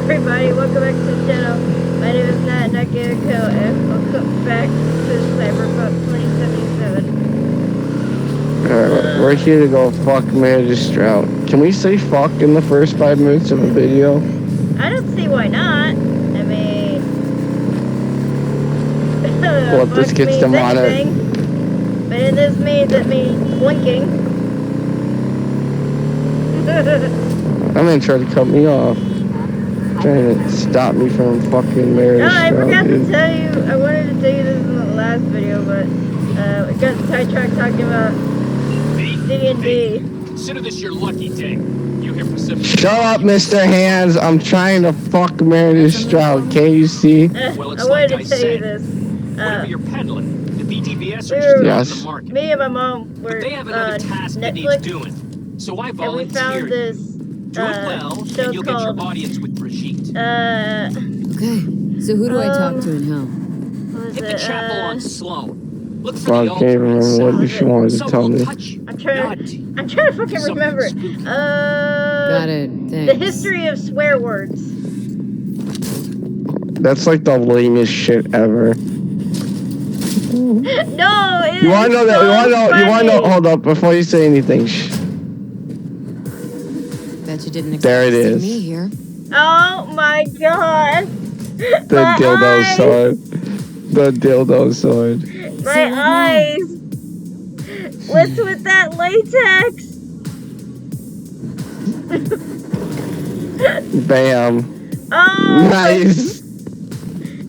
everybody, welcome back to the channel. My name is Nat, and welcome back to Cyberpunk 2077. Alright, we're here to go fuck Magistrate. Can we say fuck in the first 5 minutes of the video? I don't see why not. I mean... Well, if this gets demonic. But in this means, it means blinking. I'm gonna try to cut me off. Trying to stop me from fucking marriage. No, I forgot to tell you, I wanted to tell you this in the last video, but we got sidetracked talking about D&D. Consider this your lucky day. You hear Pacific. Shut up, Mr. Hands. I'm trying to fuck Meredith Stroud. Can't you see? Well, it's I wanted like to tell you said, this. whatever you're peddling, the BTVS are we just were- out of the market. Me and my mom were But they have another task that needs Netflix, doing. So I and we found volunteered. this Do it well, show and you'll get your called audience with Brigitte. Okay, so who do I talk to and how? what was Hit the it? chapel on Sloan. Look for I the can't altar remember inside. what she wanted to tell Someone me. will touch you. I'm trying to fucking Something remember. spooky. Got it, thanks. The history of swear words. That's like the lamest shit ever. No, it You wanna is know that? so You wanna know? funny. Hold up, before you say anything. Shh. Bet you didn't expect There it to is. see me here. Oh my god. The My dildo eyes. sword. The dildo sword. My eyes. What's with that latex? Bam. Oh, Nice.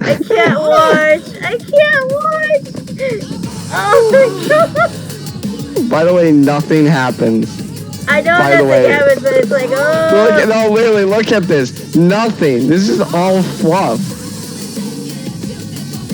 I can't watch. I can't watch. Oh my god. By the way, nothing happens. I know By the nothing way- happens, but it's like, Look oh. at, no, literally, look at this. Nothing. This is all fluff.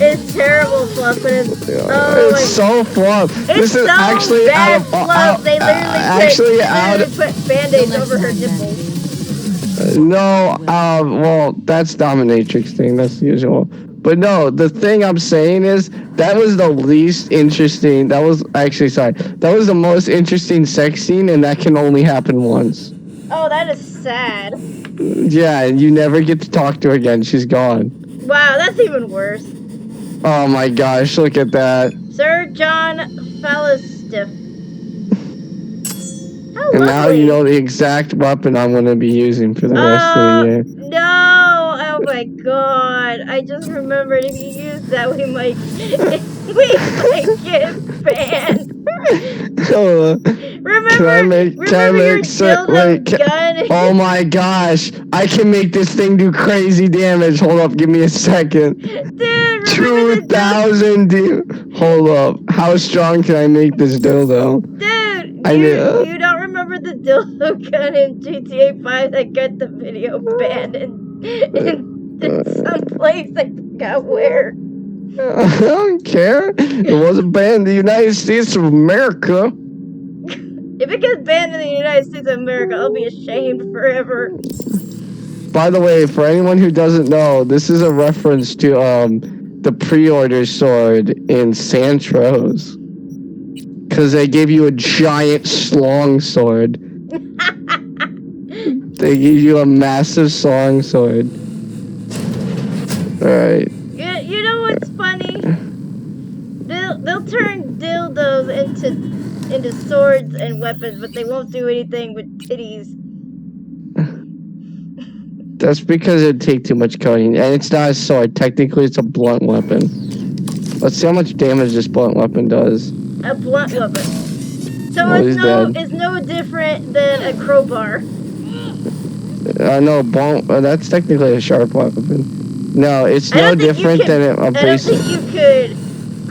It's terrible fluff, but it's, oh It's my so fluff. It's This is so actually bad out of fluff. They literally actually put, out. put band-aids over her nipples. No, well, that's dominatrix thing. That's the usual. But no, the thing I'm saying is that was the least interesting. That was actually sorry. That was the most interesting sex scene, and that can only happen once. Oh, that is sad. Yeah, and you never get to talk to her again. She's gone. Wow, that's even worse. Oh my gosh, look at that. Sir John Fallistiff. How And now lovely. you know the exact weapon I'm going to be using for the rest of the year. No! Oh my god. I just remembered if you use that, we might get banned. Remember, your dildo gun? Oh my gosh, I can make this thing do crazy damage. Hold up, give me a second. Dude, 2,000 Hold up, how strong can I make this dildo? Dude, you don't remember the dildo gun in GTA 5 that got the video banned in some place, I forgot where. I don't care. It wasn't banned in the United States of America. If it gets banned in the United States of America, I'll be ashamed forever. By the way, for anyone who doesn't know, this is a reference to the pre-order sword in Santros. Because they gave you a giant slong sword. They gave you a massive slong sword. Alright. You know what's funny? They'll turn dildos into swords and weapons, but they won't do anything with titties. That's because it'd take too much cutting. And it's not a sword. Technically, it's a blunt weapon. Let's see how much damage this blunt weapon does. A blunt weapon. So Oh, he's dead. it's no different than a crowbar. No, blunt. That's technically a sharp weapon. No, it's I no don't think you different can- than a I don't basic. think you could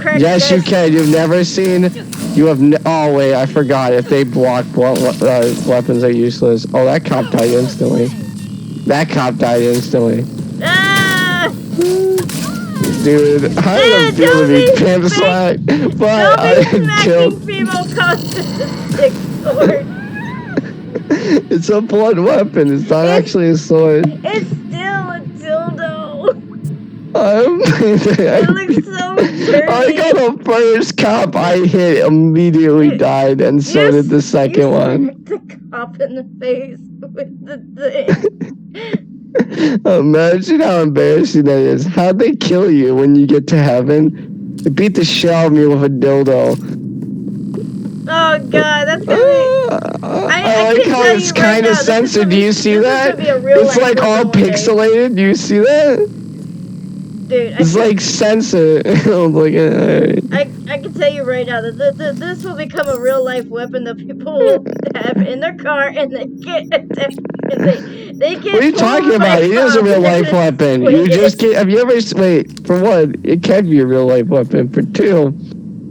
crack Yes, a you guy's- can. You've never seen. You have. Oh wait, I forgot. If they block blunt weapons are useless. Oh, that cop died instantly. That cop died instantly. Ah! Dude, I had a feel to be pimp slack, but I Don't be killed. smacking female cops with a stick sword. It's a blunt weapon. It's not It's- actually a sword. It's still a dildo. It looks so dirty. I got the first cop I hit immediately died, and so did the second one. The cop in the face with the thing. Imagine how embarrassing that is. How'd they kill you when you get to heaven? They beat the shit out of me with a dildo. Oh god, that's gonna be. I like can how tell it's you right kind now, of this is censored. gonna Do be- you see this is that? gonna be a real It's life like all weapon one day. pixelated. Do you see that? Dude, It's like censored. Like, I can tell you right now that this will become a real life weapon that people will have in their car, and they get. what are you talking about? It is a real life weapon. You just get. Have you ever? Wait. For one, it can be a real life weapon. For two,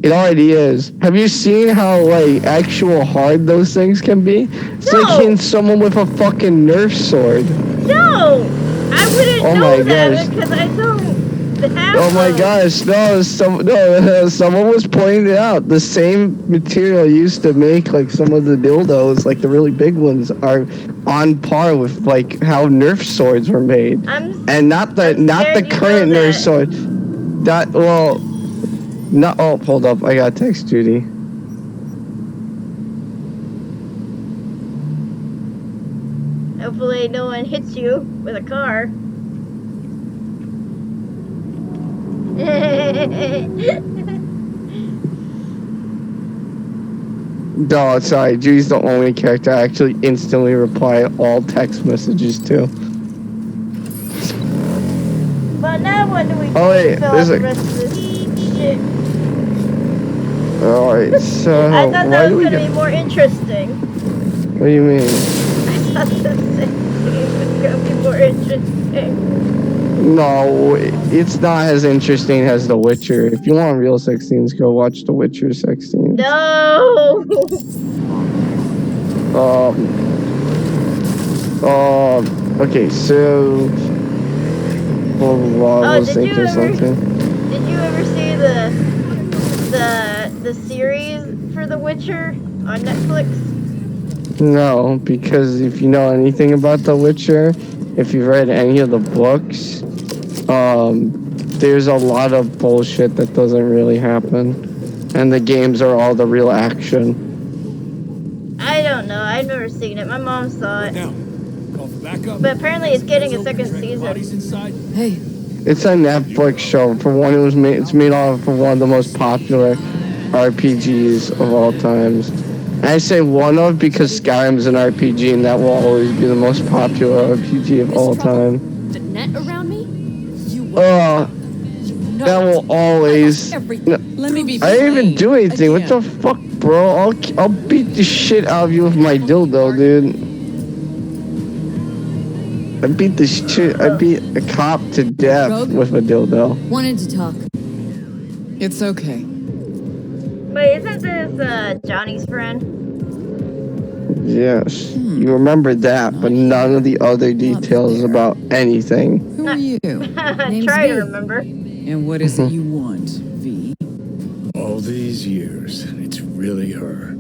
it already is. Have you seen how like actual hard those things can be? It's like hitting someone with a fucking Nerf sword. No, I wouldn't Oh know my that gosh. because I don't have. Oh my gosh, no, someone was pointing it out. The same material used to make like some of the dildos, like the really big ones, are on par with like how Nerf swords were made. And not the current Nerf sword. Hold up, I got text Judy. Hopefully no one hits you with a car. No, sorry, Judy's the only character I actually instantly reply all text messages to. But now what do we do? Oh wait, Fill out the rest of this shit. Alright, so I thought that was gonna be more interesting. What do you mean? I thought the sex scene was gonna be more interesting. No, it's not as interesting as The Witcher. If you want real sex scenes, go watch The Witcher sex scenes. No. Okay, so. I was thinking something. Did you ever see the series for The Witcher on Netflix? No, because if you know anything about The Witcher, if you've read any of the books, there's a lot of bullshit that doesn't really happen, and the games are all the real action. I don't know. I've never seen it. My mom saw it. But apparently it's getting a second season. Hey. It's a Netflix show. For one, it's made off of one of the most popular RPGs of all times. And I say one of because Skyrim's an RPG, and that will always be the most popular RPG of all time. The net around me? That will always. Let me be. I didn't even do anything. What the fuck, bro? I'll beat the shit out of you with my dildo, dude. I beat a cop to death with a dildo. Wanted to talk. It's okay. Wait, isn't this Johnny's friend? Yes. You remember that, but none of the other details about anything. Who are you? Try to remember. And what is it you want, V? All these years, it's really her.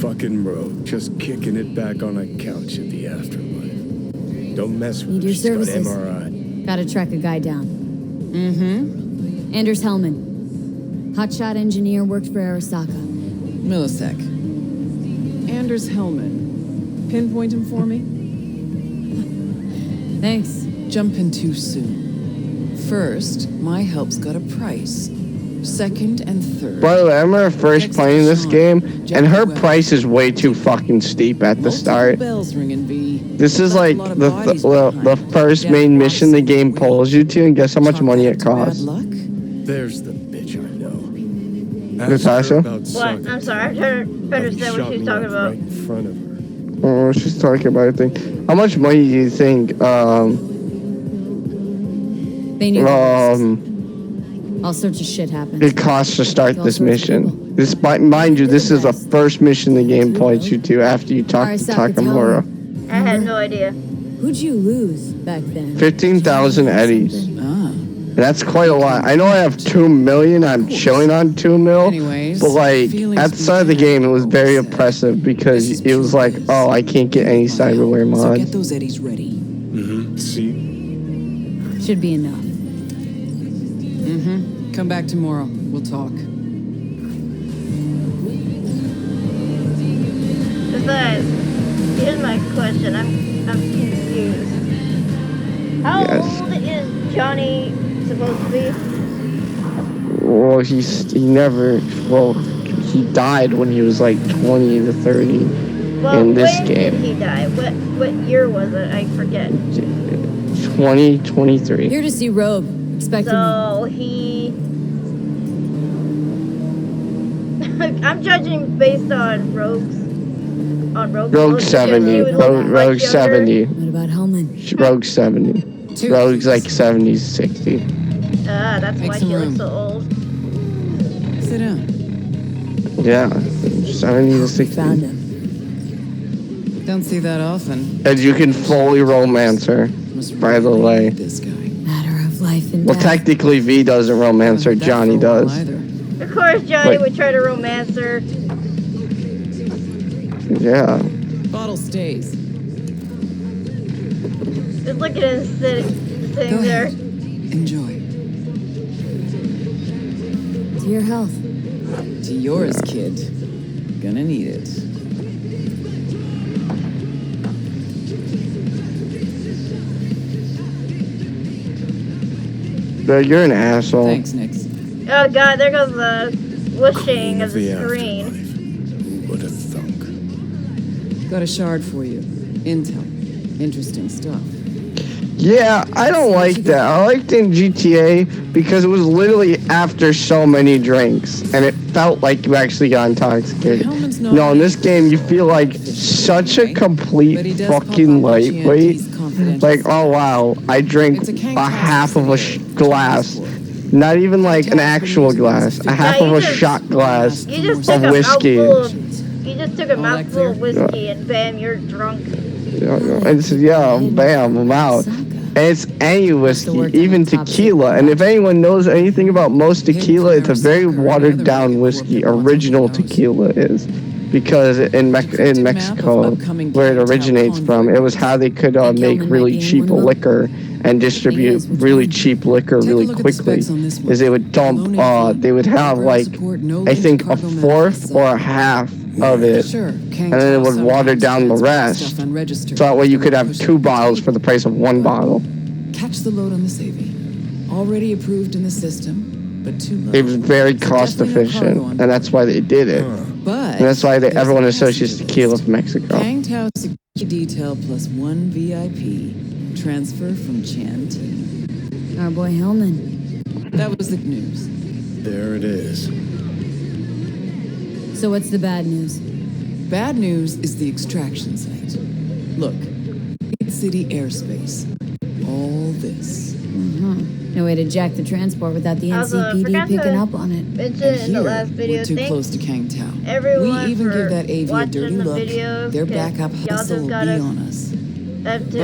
Fucking rogue, just kicking it back on a couch at the afterlife. Don't mess with Need her. your She's got services. MRI. Gotta track a guy down. Mm-hmm. Anders Hellman. Hotshot engineer, worked for Arasaka. Millisec. Anders Hellman. Pinpoint him for me? Thanks. Jumping too soon. First, my help's got a price. Second and third. By the way, I remember first playing this game, and her price is way too fucking steep at the start. Bells ringing, V. This is like the first main mission the game pulls you to, and guess how much money it costs? There's the bitch I know. Natasha? What? I'm sorry, I'm trying to understand what she's talking about. Right in front of her. Oh, she's talking about a thing. How much money do you think, They knew all sorts of shit happened. it costs to start this mission? Mind you, this is the first mission the game points you to after you talk to Takamura. I had no idea. Who'd you lose back then? 15,000 eddies. Ah. That's quite a lot. I know I have 2 million. I'm chilling on 2 mil. Anyways, but like at the start of the game, it was very oppressive because it was like, oh, I can't get any cyberware So mods. get those eddies ready. Mm-hmm. See? Should be enough. Mm-hmm. Come back tomorrow. We'll talk. Besides, here's my question. I'm confused. How Yes. old is Johnny supposed to be? Well, he never. Well, he died when he was like 20 to 30 Well, in this when game. did he die? What year was it? I forget. 2023. Here to see Rogue. Expecting me. So he. I'm judging based on Rogue's. Rogue clothes, because 70. he was Rogue much younger. 70. What about Hellman? Rogue 70. Rogue's like 70, 60. Ah, that's Make why some she looks room. so old. Sit down. Yeah. 70 to 60. Found him. Don't see that often. And you can fully romance her, Must by the really way. need this guy. Matter of life and Well, death. technically, V doesn't romance her, Haven't heard that Johnny for a while does. either. Of course, Johnny Wait. would try to romance her. Yeah. Bottle stays. Just look at him sitting Go there. ahead. Enjoy. To your health. To yours, kid. Gonna need it. But you're an asshole. Thanks, Nix. Oh god, there goes the whooshing Queen of the afterlife. screen. Who would have thunk? Got a shard for you. Intel. Interesting stuff. Yeah, I don't like that. I liked in GTA because it was literally after so many drinks, and it felt like you actually got intoxicated. Hellman's not No, in this game, you feel like such a But he complete does pop fucking up on lightweight. GNT's confidential Like, oh wow, I drank It's a Kang a half of a subsidiary. glass. Not even like an actual glass, a half Yeah, of you a just- shot glass. You just Of took a whiskey. mouthful of. You just took a All that mouthful of clear? whiskey and bam, you're drunk. And it's, yeah, bam, I'm out. And it's any whiskey, even tequila. And if anyone knows anything about most tequila, it's a very watered down whiskey. Original tequila is. Because in Mexico, where it originates from, it was how they could make really cheap liquor and distribute really cheap liquor really quickly. Is they would dump, they would have like, I think a fourth or a half of it, Sure. and then it would water down the rest. So that way you could have 2 bottles for the price of 1 bottle. Catch the load on the savvy. Already approved in the system, but too low. It was very So cost definitely no efficient, cargo on and that's why they did it. But And that's why there's everyone a associates passenger tequila list. with Mexico. Kang Tao security detail plus 1 VIP. Transfer from Chan T. Our boy Hellman. That was the news. There it is. So what's the bad news? Bad news is the extraction site. Look, it's city airspace. All this. No way to jack the transport without the Also, NCPD forgot picking to- up on it. Mentioned And in the here, last video. we're too Thanks close to Kang Tao. everyone We even for give that AV a watching dirty the look. videos, Their 'cause backup y'all hustle just will got be us on us. up to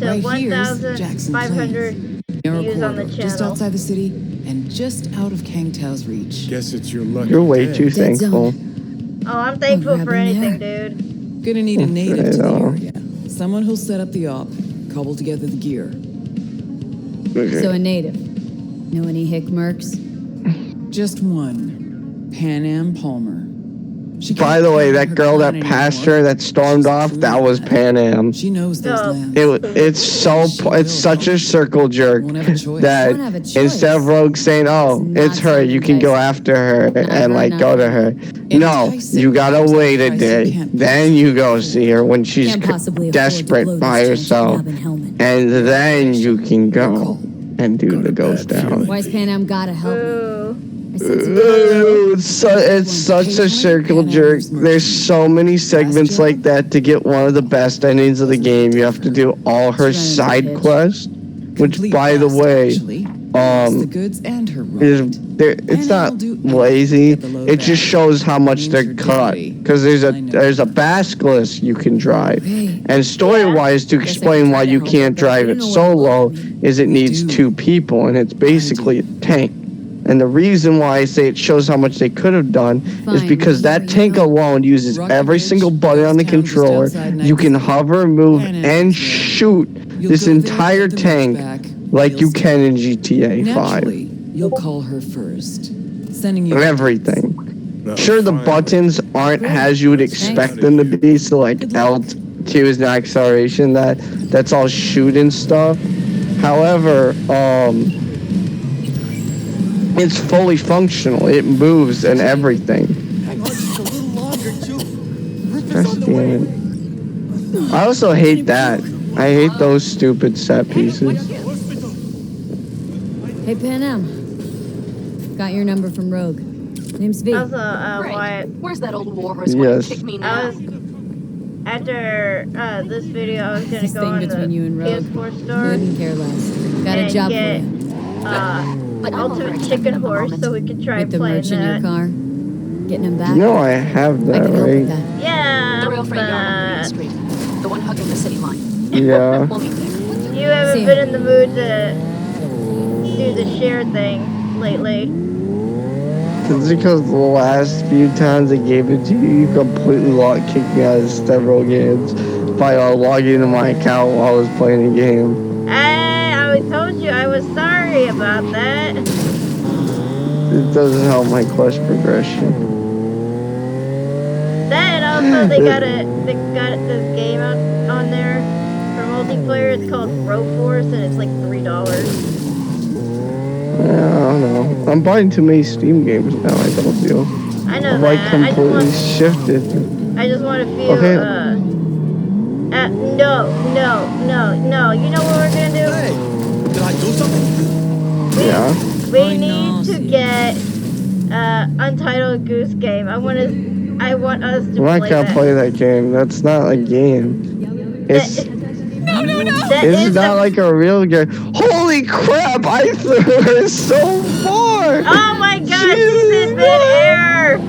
Right here's Jackson 1,500 Narrow views on the corridor, just channel. outside the city and just out of Kang Tao's reach. Guess it's your lucky You're way day. too Dead thankful. Oh, I'm thankful for grabbing anything, there. dude. Gonna need a native to the I know. area. Someone who'll set up the op, cobble together the gear. Okay. So a native. Know any hick mercs? Just one. Panam Palmer. She By can't the way, carry that her girl that crown passed anymore. her, that stormed She's off, truly that was mad. Pan Am. She knows those Oh. lands. It's such a circle jerk Won't have a choice. that Won't have a choice. instead of Rogue saying, "Oh, It's it's her," not you can go after her and like go to her. No, Enticing you gotta comes at wait a a price day, you can't then you go see her when she's Can't possibly afford to desperate blow by this herself, giant job in Hellman. and then you can go and do the ghost down. Why's Panam gotta help me? Ooh. I sense It's such a circle jerk. There's so many segments like that. To get one of the best endings of the game, you have to do all her side quests, which, Complete by the bust, way, actually. Lost the goods and her is ride. it's not lazy. It just shows how much they're cut. Because there's a basilisk you can drive, and story-wise, to explain why you can't drive it solo, is it needs 2 people, and it's basically a tank. And the reason why I say it shows how much they could have done is because that tank alone uses every single button on the controller. You can hover, move, and shoot this entire tank like you can in GTA 5. Naturally, you'll call her first. Sending you Everything. No, Sure, the fine. buttons aren't as you would expect them to be, so like L 2 is not acceleration. That's all shoot and stuff. However, it's fully functional. It moves and everything. Hang on just a little longer, too. Rip is Gosh on the damn way. it. I also hate that. I hate those stupid set pieces. Hey, Panam. Got your number from Rogue. Name's V. Also, Great. Wyatt, Where's that old warhorse? Yes. Kick me I now. was after this video, I was gonna This go thing on between the you and Rogue. PS4 store Couldn't care less. Got a and job get for you. But I'm over Ultimate excited Chicken at the Horse, moment. so we could try With the playing merch in your that. car. Getting him back. You know I have I that, can help with right? that. Yeah, The rail freight yard on Main but Street. The one hugging the city line. Yeah. We'll meet there. you haven't See. been in the mood to do the share thing lately. It's because the last few times I gave it to you, you completely kicked me out of several games by logging into my account while I was playing a game. I told you I was sorry about that. It doesn't help my quest progression. That and also they got this game out on there for multiplayer. It's called Road Force and it's like $3. Yeah, I don't know. I'm buying too many Steam games now, I told you. I know I'm that. like completely shifted. I just want to feel. Okay. No. You know what we're gonna do? Hey, did I do something? Yeah. We need to get Untitled Goose Game. I want us to Well, I play can't that. play that game. That's not a game. It's That it's is not like a real game. Holy crap! I threw her so far. Oh my God! She's Jesus, in midair.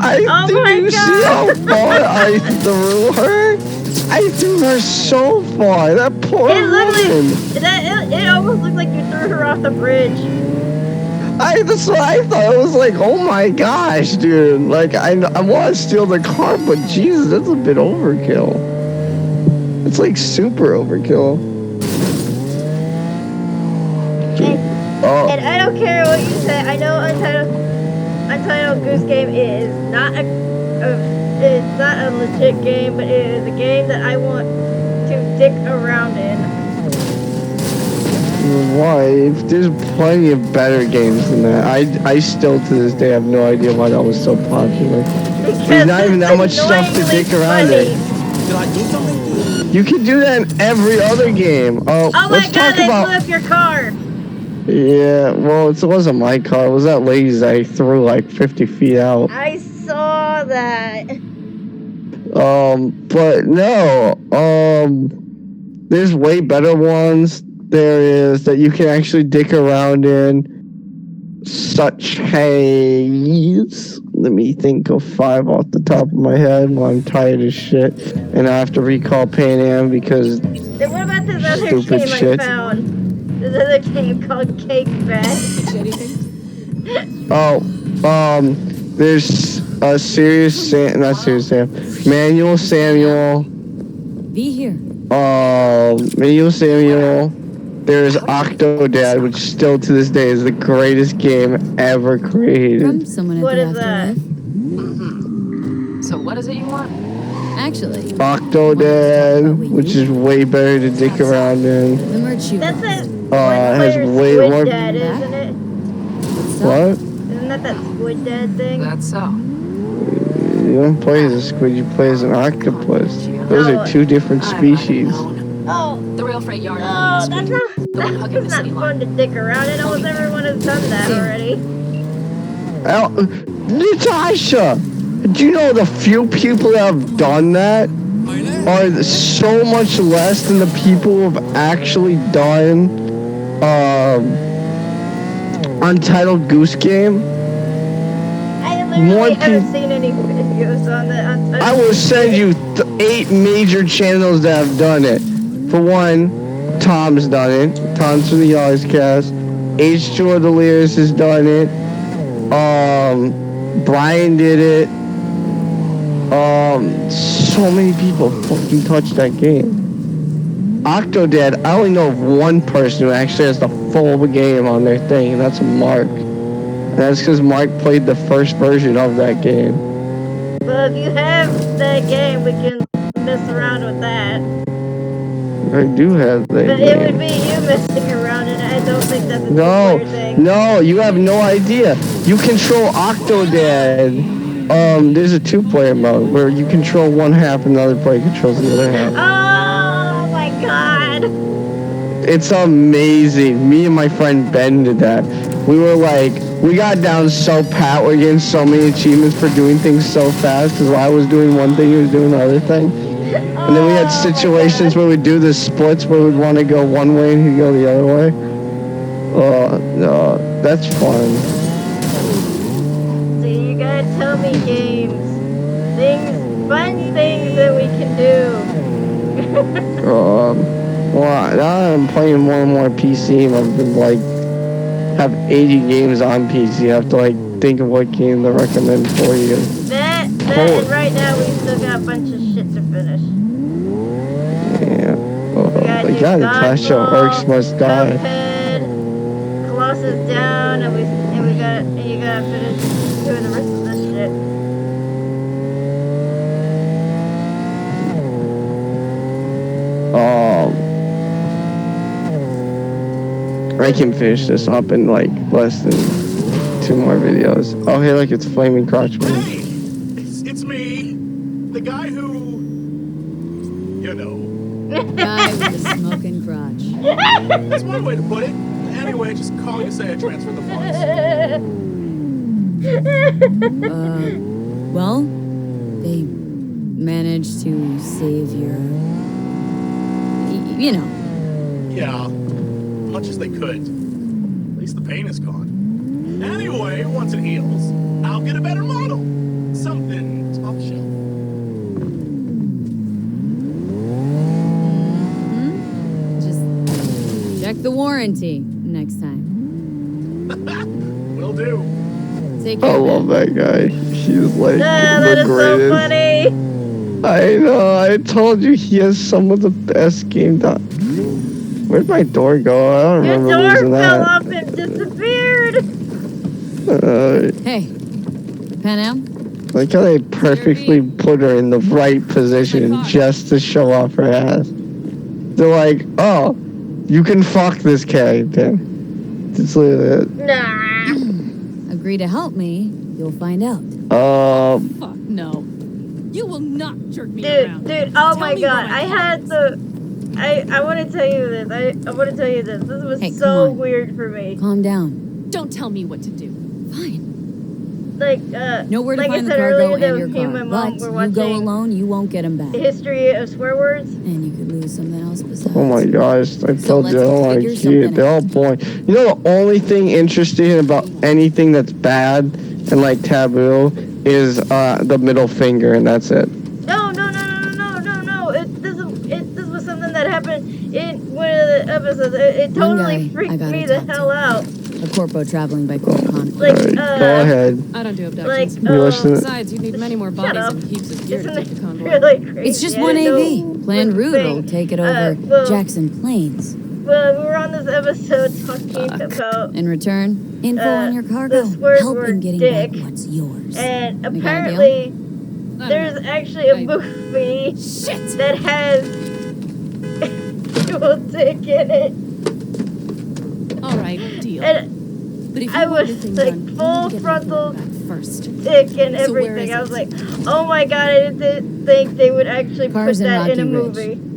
Oh did my you see how far I threw her? I threw her so far. That poor It looked woman. it almost looked like you threw her off the bridge. That's what I thought. It was like, oh my gosh, dude. Like, I want to steal the car, but Jesus, that's a bit overkill. It's like super overkill. Oh, And I don't care what you say. I know Untitled Goose Game is not it's not a legit game, but it is a game that I want to dick around in. why? There's plenty of better games than that. I still to this day have no idea why that was so popular. There's not even that much stuff to dick around in. Did I do something? You can do that in every other game. Oh my let's God! talk They blew about. up your car. Yeah, well, it wasn't my car. It was that lady's I threw like 50 feet out. I saw that. But no, there's way better ones. There is that you can actually dick around in, such as, let me think of 5 off the top of my head while I'm tired as shit, and I have to recall Pan Am because Then what about this other Stupid game shit. I found? This other game called Cake Bash. there's a Manuel Samuel. Be here. Manuel Samuel. There's Octodad, which still to this day is the greatest game ever created. From someone at What the is that? afterlife. So what is it you want? Actually, Octodad, which is way better to dick around in. the merch you That's want. it. Has way Squid more. Dad, isn't it? What? Isn't that Squid Dad thing? That's so. You don't play as a squid, you play as an octopus. Those are 2 different species. Oh, The rail freight yard oh, on Main that's Street. not fun to dick around in. Almost everyone has done that already. Natasha! Do you know the few people that have done that are so much less than the people who have actually done Untitled Goose Game? I literally More haven't seen any videos on that. I will send you 8 major channels that have done it. For one, Tom's done it. Tom's from the Yards Cast. H2O Delirious has done it. Brian did it. So many people fucking touched that game. Octodad, I only know of one person who actually has the full game on their thing, and that's Mark. And that's because Mark played the first version of that game. Well, if you have that game, we can mess around with that. I do have that But it game. would be you messing around, and I don't think that's a No, two-player thing. no, you have no idea. You control Octodad. There's a two-player mode where you control one half and the other player controls the other half. Oh my god! It's amazing. Me and my friend Ben did that. We got down so pat. We're getting so many achievements for doing things so fast because while I was doing one thing, he was doing the other thing. And then we had situations where we'd do the splits where we'd want to go one way and he'd go the other way. Oh, no, that's fun. See, you gotta tell me games. Fun things that we can do. Well, now I'm playing more and more PC and I've been have 80 games on PC. I have to think of what game to recommend for you. That and right now we still got a bunch of shit to finish. Yeah. We gotta test your orcs must die. Cuphead, Colossus down, and you gotta finish doing the rest of this shit. I can finish this up in less than 2 more videos. Oh, hey, look, it's Flaming Crotchman. Hey, it's me, the guy who, you know. Guy with the smoking crotch. That's one way to put it. Anyway, just calling to say I transferred the funds. Well, they managed to save your... you know. Yeah, much as they could. At least the pain is gone. Anyway, once it heals, I'll get a better model. Something top shelf. Just check the warranty next time. Will do. Take I care. love that guy. He's That the is so greatest. funny. I know. I told you he has some of the best game done. Where'd my door go? I don't Your remember door losing fell that. off and disappeared. Hey, Panam? Like how they perfectly put her in the right position just to show off her ass. They're like, oh, you can fuck this character. Just look at it. Nah. Agree to help me, you'll find out. Fuck no. You will not jerk me Dude, around. oh my god, I want to tell you this. I want to tell you this. This was Hey, come so on. weird for me. Calm down. Don't tell me what to do. Fine. Know where to like I find the said cargo earlier, and your me and my car. mom But were you watching go alone, you won't get them back. the history of swear words. And you could lose something else besides. Oh my gosh, I So told you, I let's don't like figure it. something They're all out. boring. You know, the only thing interesting about anything that's bad and taboo is the middle finger, and that's it. No. This was something that happened in one of the episodes. It One totally guy I freaked gotta me the talk to. hell out. A corpo traveling by quick conflict. Like, Alright, go ahead. I don't do Like, abductions. You listen. Besides, you'd need many more bodies up. and heaps of gear to Isn't take it the convoy. really crazy? It's just I one didn't know AV. Planned was a route thing. will take it over well- Jackson Plains. Well, we were on this episode talking about In return, info on your cargo. the swear Help word in getting dick. back what's yours. and Make an apparently I don't there's know. actually a I- movie Shit! that has dual dick in it. All right, deal. And But if you I want was anything like done, full get frontal back first. dick and So where everything. is I was it? like, oh my god, I didn't think they would actually Cars put in that in a Rocky Ridge. movie.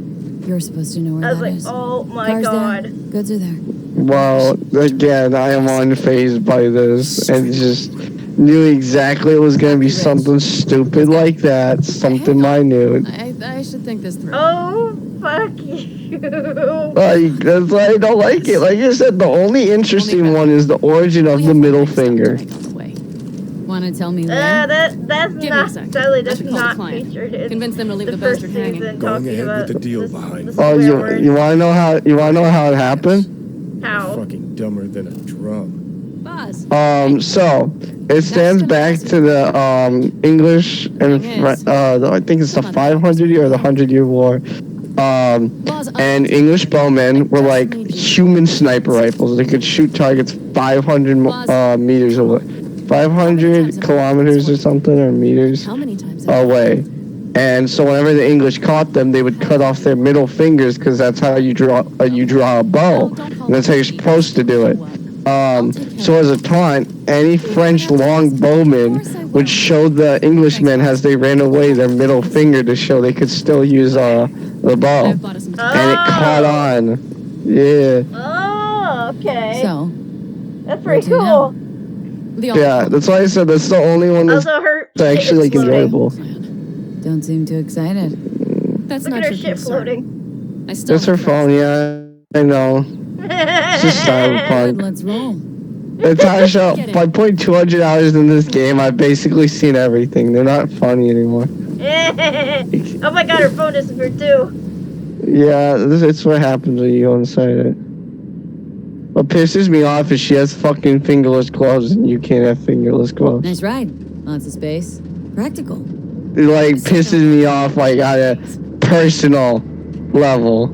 You're supposed to know where I was that like, is. oh my Cars god. there, goods are there. Well, again, I am unfazed by this and just knew exactly it was going to be something stupid like that, something minute. I should think this through. Oh, fuck you. That's why I don't like it. Like I said, the only interesting one is the origin of We the have middle more stuff to finger. make on the way. Want to tell me where? That's Give me a not, sec. sadly, I that's should call the not client. featured in Convince them to leave the the first bastard hanging. season Going talking ahead with about the deal this- behind. the Oh, swear you words. want to know how it happened? How? Fucking dumber than a drum. Boss. So it stands back to the English and I think it's the 500 year or the 100-year war. And English bowmen were like human sniper rifles. They could shoot targets 500 meters away, 500 kilometers or something, or meters How many times? away. And so whenever the English caught them, they would cut off their middle fingers because that's how you draw a bow. And that's how you're supposed to do it. So as a taunt, any French longbowman would show the Englishmen as they ran away their middle finger to show they could still use the bow. And it caught on. Yeah. Oh, okay. So, That's pretty What do you cool. Yeah, that's why I said that's the only one that's Also, her actually like shit is floating. enjoyable. don't seem too excited. That's Look not at her your shit concern. floating. I still That's her have friends. phone, yeah. I know. It's just Good, Cyberpunk. let's roll. Natasha, by putting 200 hours in this game, I've basically seen everything. They're not funny anymore. Oh my god, her phone disappeared too. Yeah, it's what happens when you go inside it. What pisses me off is she has fucking fingerless gloves and you can't have fingerless gloves. Nice ride. Lots of space. Practical. It like pisses me off like on a personal level.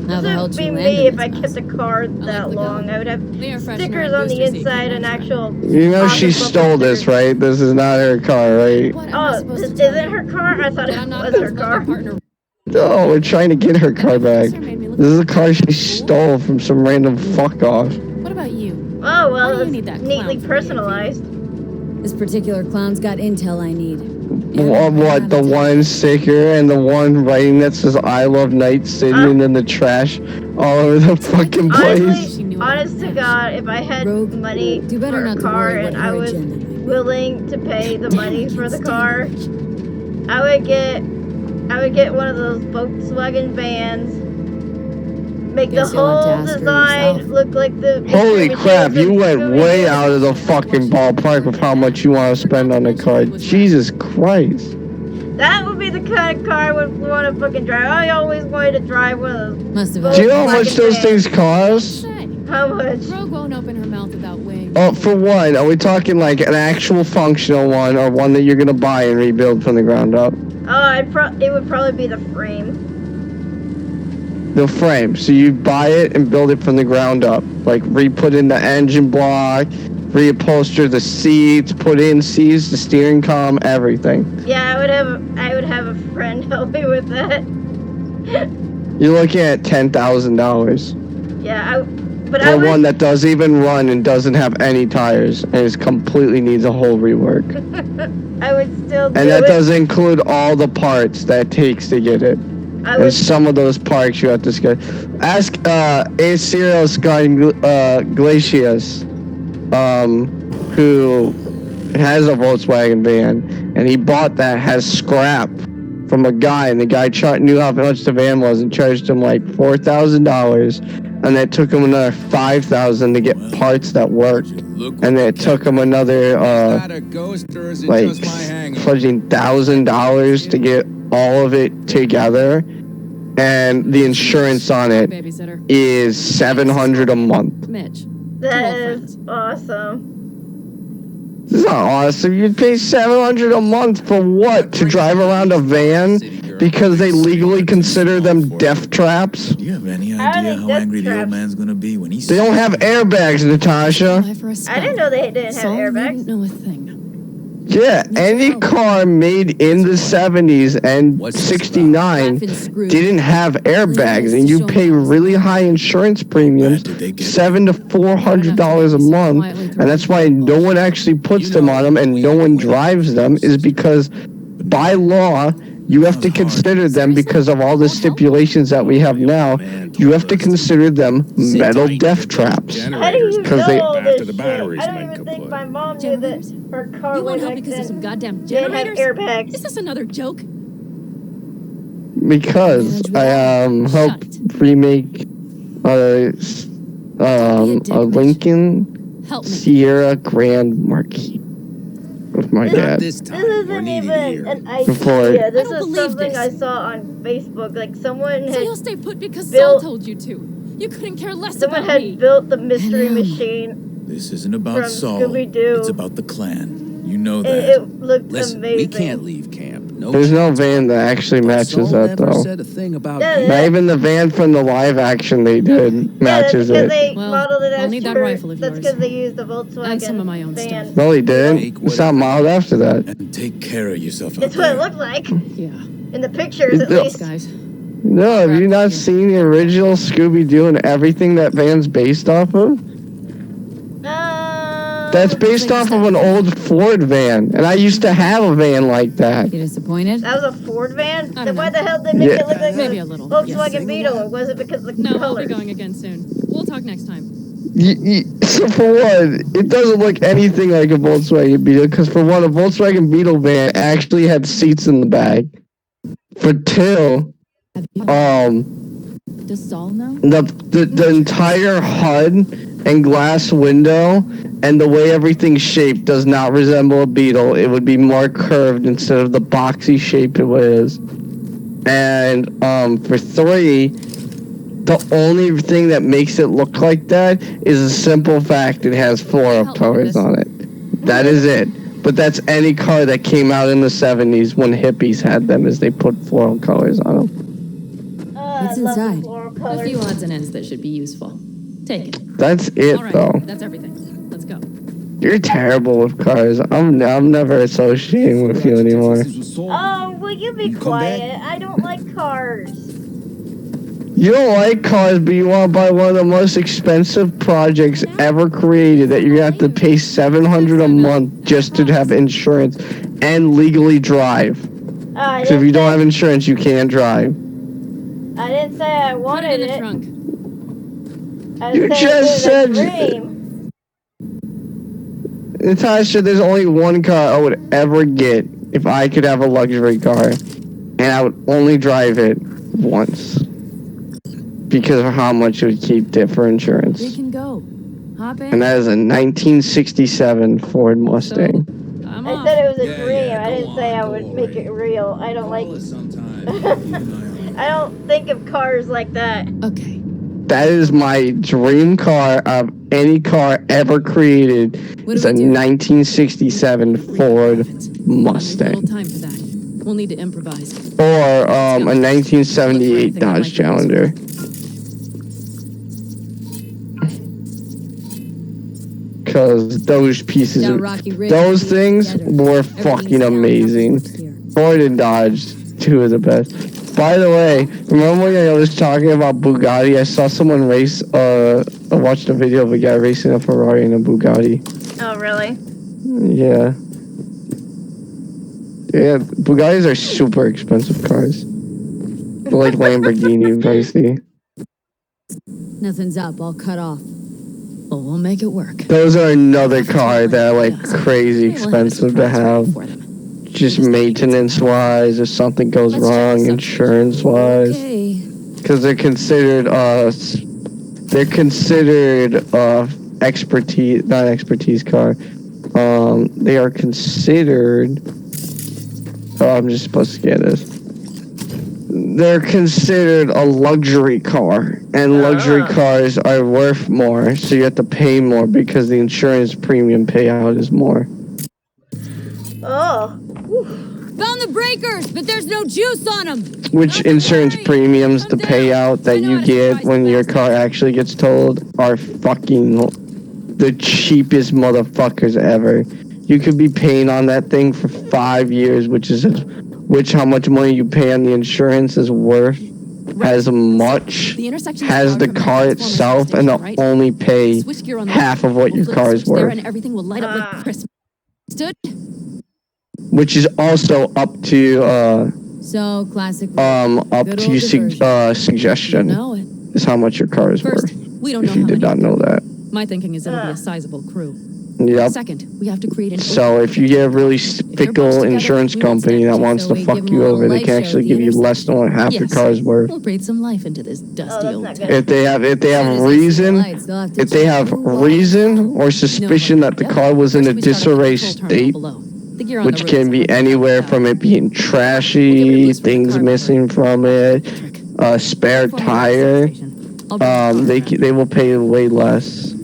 How the hell This did would you be land me in if I this kept the mess? car like that the long. gun. I would have The air freshener stickers and on the booster seat inside came and back. actual. You know she awesome stole bumper this, stickers. right? This is not her car, right? What am I Oh, supposed this to tell isn't you? her car? I thought That it I'm not was about her to let car. my partner. No, we're trying to get her car back. Made me look This is a like car she fool. stole from some random fuck off. What about you? Oh, Why well, do you it's need that neatly clown for the personalized. This particular clown's got intel I need. What, the one sticker and the one writing that says I love night sitting in the trash all over the fucking place? Honestly, honest to God, if I had Rogue, money do better for a not to car worry and what I her was agenda might be. willing to pay the money Damn, for the can't car, stand I would get one of those Volkswagen vans. Make Guess the you'll have to whole ask her design yourself. look like the Holy Mystery crap, Machines you and went Scooby-Doo. way out of the fucking ballpark with how much you want to spend on a car. Jesus Christ. That would be the kind of car I would want to fucking drive. I always wanted to drive one of those. Must have Do you know how much Volkswagen those vans. things cost? Say, How much? Rogue won't open her mouth without weighing. Oh, for one, are we talking like an actual functional one or one that you're going to buy and rebuild from the ground up? Oh, it would probably be the frame. The frame. So you buy it and build it from the ground up. Like re-put in the engine block, reupholster the seats, put in seats, the steering column, everything. Yeah, I would have a friend help me with that. You're looking at $10,000 Yeah, but I for would. one that doesn't even run and doesn't have any tires and is completely needs a whole rework. I would still do And that it. doesn't include all the parts that it takes to get it. I And would. some of those parts you have to skip. Ask Acerios Glacius, who has a Volkswagen van, and he bought that has scrap from a guy, and the guy knew how much the van was and charged him like $4,000, and it took him another $5,000 to get parts that worked, and it took him another like fudging $1,000 to get all of it together, and the insurance on it Babysitter. is $700 a month. Mitch. That Two old is awesome. This is not awesome. You'd pay $700 a month for what? To drive around a van because they legally consider them death traps? Do you have any How idea many how death angry the traps? old man's gonna be when he They don't have airbags, Natasha. Life for a I scout. didn't know they didn't have Saul airbags. didn't know a thing. Yeah, any car made in the 70s and 69 didn't have airbags, and you pay really high insurance premiums, $700 to $400 a month, and that's why no one actually puts them on them and no one drives them, is because by law you have to consider them, because of all the stipulations that we have now, you have to consider them metal death traps. How do you Because they- know After this the shit? batteries I don't might even think kaput. my mom knew that her car You way won't help back because of some then goddamn didn't have generators? airbags. Is this another joke? Because I helped remake a Lincoln Help me. Sierra Grand Marquis with my dad. this This time. We're isn't needed even here. an Before- idea. This I don't is believe something this. I saw on Facebook. Like someone So had you'll stay put because built- Saul told you to. You couldn't care less someone about me. had built the mystery I know. machine, This isn't about From Saul. Scooby-Doo. It's about the clan. You know and that. it looked Listen, amazing. we can't leave camp. There's no van that actually matches that though. Said a thing about Yeah, Not even the van from the live action they did matches yeah, that's because it. they Well, modeled it I'll as need that cheaper. rifle of That's yours. because they used the Volkswagen And some of my own van. stuff. No, he didn't. It's not modeled after that. And take care of yourself out It's what it there. looked like Yeah. in the pictures, at No. least. Guys. No, have you not seen the original Scooby-Doo and everything that van's based off of? That's based off of an old Ford van, and I used to have a van like that. You disappointed? That was a Ford van? I Then don't why know. the hell did they make Yeah. it look like Maybe a a little. Volkswagen Beetle? Or was it because of the No, I'll color? be going again soon. We'll talk next time. So for one, it doesn't look anything like a Volkswagen Beetle, because for one, a Volkswagen Beetle van actually had seats in the back. For two, Does Saul know? the entire HUD and glass window and the way everything's shaped does not resemble a Beetle. It would be more curved instead of the boxy shape it is. And for three, the only thing that makes it look like that is a simple fact it has floral colors on it. That is it. But that's any car that came out in the 70s when hippies had them, is they put floral colors on them. What's I love the inside? floral A colors. few odds and ends that should be useful. Take it. That's it, All right, though. that's everything. Let's go. You're terrible with cars. I'm never associating with you anymore. Oh, will you be quiet? I don't like cars. You don't like cars, but you want to buy one of the most expensive projects ever created that you're going to have to pay $700 a month just to have insurance and legally drive. Because if you don't have insurance, you can't drive. I didn't say I Put wanted it in the it. trunk. I You said just it was a said- dream. Natasha, there's only one car I would ever get if I could have a luxury car, and I would only drive it once because of how much it would keep it for We insurance. can go. Hop in. And that is a 1967 Ford Mustang. I'm I off. said it was a dream. I didn't say I would make it real. I don't like. I don't think of cars like that. Okay. That is my dream car of any car ever created. It's a 1967 Ford A little Mustang. time for that. We'll need to improvise. Or a 1978 Dodge Challenger. Because those pieces Down of, Rocky Ridge, those we things together. were Everything's fucking down, amazing. nothing's here. Ford and Dodge, two of the best. By the way, remember when I was talking about Bugatti? I saw someone race, I watched a video of a guy racing a Ferrari and a Bugatti. Oh, really? Yeah. Yeah, Bugattis are super expensive cars. They're like Lamborghini pricey. Nothing's up, all cut off. Well, we'll make it work. Those are another car that are like crazy expensive to have. Just maintenance-wise, if something goes wrong, insurance-wise. Okay. Because they're considered expertise, not expertise car. They are considered. Oh, I'm just supposed to get this. They're considered a luxury car, and luxury cars are worth more, so you have to pay more because the insurance premium payout is more. Oh. Found the breakers, but there's no juice on them. Which insurance premiums, the payout that you get when your car actually gets towed, are fucking the cheapest motherfuckers ever. You could be paying on that thing for 5 years, which how much money you pay on the insurance is worth as much as the car itself, and they'll only pay half of what your car is worth. And everything will light up like Christmas. Stood? Which is also up to So classic. suggestion. Know it. Is how much your car is First, worth. we don't If know you how did many. not know that. My thinking is it'll be a sizable crew. Yep. Second, we have to create an. So if you get a really fickle insurance company that wants to fuck you over, they can actually give you less than what half your car is worth. We'll breathe some life into this dusty that's old not town. good. If they have reason or suspicion that the car was in a disarray state, which can be anywhere from it being trashy, things missing from it, a spare tire, they will pay way less.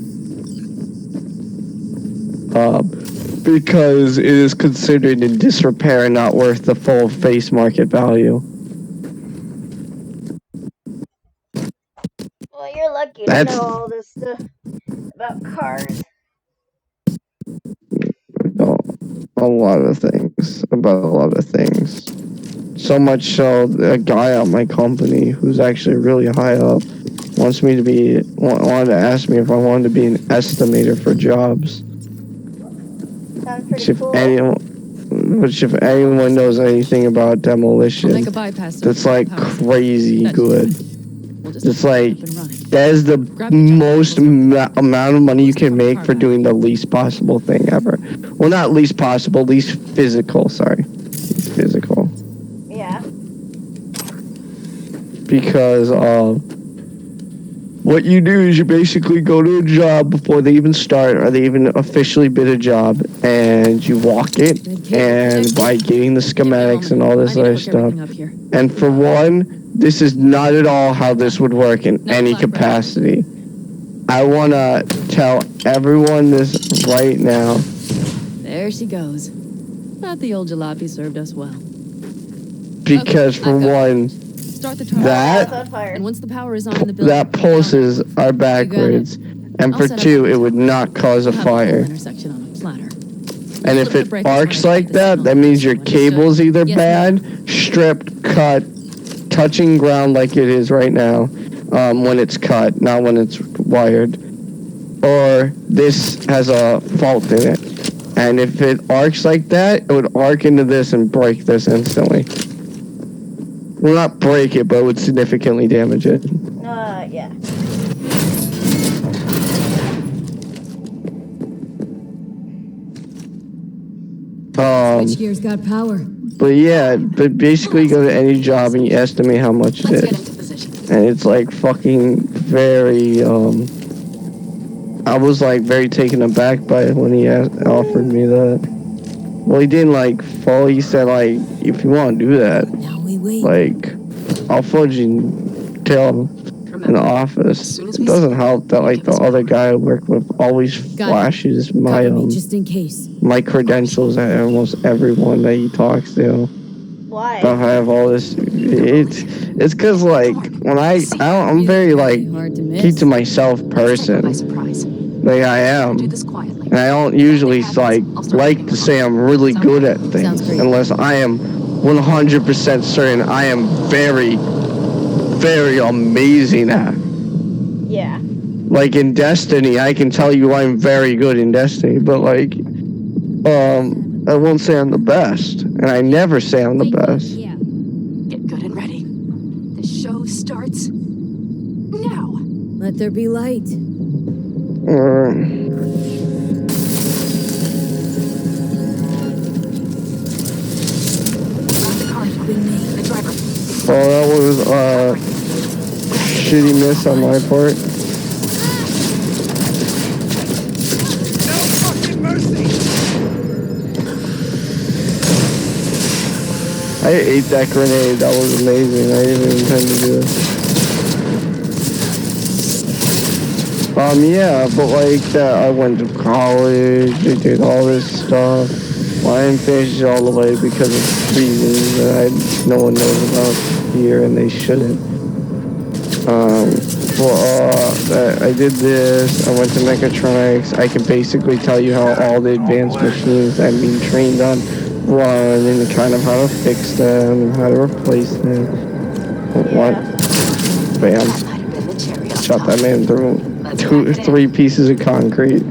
because it is considered in disrepair and not worth the full face market value. Well, you're lucky to That's- know all this stuff about cars. A lot of things. About a lot of things. So much so, a guy at my company who's actually really high up wanted to ask me if I wanted to be an estimator for jobs. Sounds pretty cool. If anyone knows anything about demolition, Make a bypass. that's like crazy That's good. We'll just It's like, up and running. that is the most amount of money you can make for doing the least possible thing ever. Well, not least possible, least physical, sorry. Least physical. Yeah. Because what you do is you basically go to a job before they even start or they even officially bid a job, and you walk it, and by getting the schematics and all this other stuff. And for one, this is not at all how this would work in any capacity. I want to tell everyone this right now. There she goes. Thought the old jalopy served us well. Because for one, Start the terminal. that on fire. And once the power is on in the building, that pulses are backwards, and I'll for set up two, a- it would not cause a we'll have whole fire. intersection on a platter. And if it arcs like that, that means your cable's either bad, stripped, cut, touching ground like it is right now, when it's cut, not when it's wired, or this has a fault in it. And if it arcs like that, it would arc into this and break this instantly. Well, not break it, but it would significantly damage it. Yeah. Switchgear's got power. But yeah, but basically you go to any job and you estimate how much it Let's get is. into position. And it's like fucking very, I was like very taken aback by it when he offered me that. Well, he didn't like fall, he said like, if you want to do that, Now we wait. like, I'll fucking tell him in the office. It doesn't help that like the other guy I work with always flashes my, Cover me just in case. my credentials at almost everyone that he talks to. Why? But I have all this. It's because like when I'm very like Hard to miss. keep to myself By person. surprise. Like I am, Do this quietly. and I don't usually like to say I'm really good at Sounds things great. unless I am 100% certain I am very, very amazing at. Yeah. Like in Destiny, I can tell you I'm very good in Destiny, but like, I won't say I'm the best, and I never say I'm the best. Yeah. Get good and ready. The show starts now. Let there be light. Grab the car. The driver. Well, that was shitty miss on my part. No fucking mercy! I ate that grenade. That was amazing. I didn't even intend to do it. Yeah, but like that, I went to college. I did all this stuff. Well, I didn't finish it all the way because of reasons that no one knows about here, and they shouldn't. I did this. I went to mechatronics. I can basically tell you how all the advanced machines I'm being trained on run, and kind of how to fix them and how to replace them. What? Bam. Might have been the cherry on Shot top. that man through 3 pieces of concrete.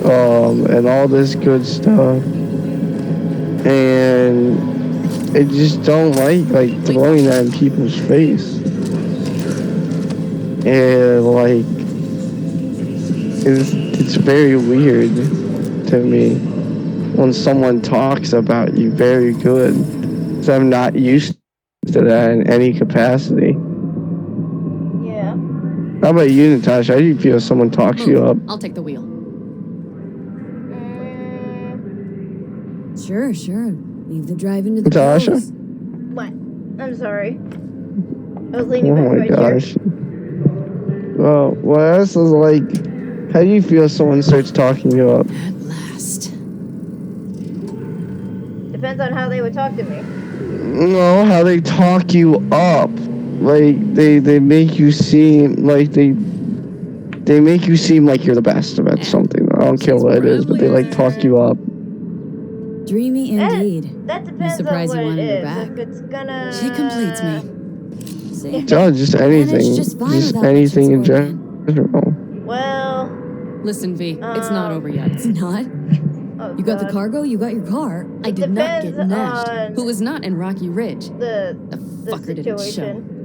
And all this good stuff. And I just don't like throwing that in people's face. And like, it's very weird to me when someone talks about you very good. So I'm not used to that in any capacity. Yeah. How about you, Natasha? How do you feel if someone talks you up? I'll take the wheel. Sure. Leave the drive into the Natasha? pros. What? I'm sorry. I was leaning Oh back my right here. gosh. Well, this is like, How do you feel if someone starts talking you up? At last. Depends on how they would talk to me. No, how they talk you up. Like they make you seem like they make you seem like you're the best at something. I don't care what it is, but they like talk you up. Dreamy indeed. That depends on surprised what you it wanted her is. back. If it's gonna... She completes me. See? No, just anything. Managed just fine Just without anything in mention general. Well... Listen, V, it's not over yet. It's not. Oh, You got the God. cargo, you got your car. I did not get Depends nashed. on Who was not in Rocky Ridge? the fucker didn't show. situation.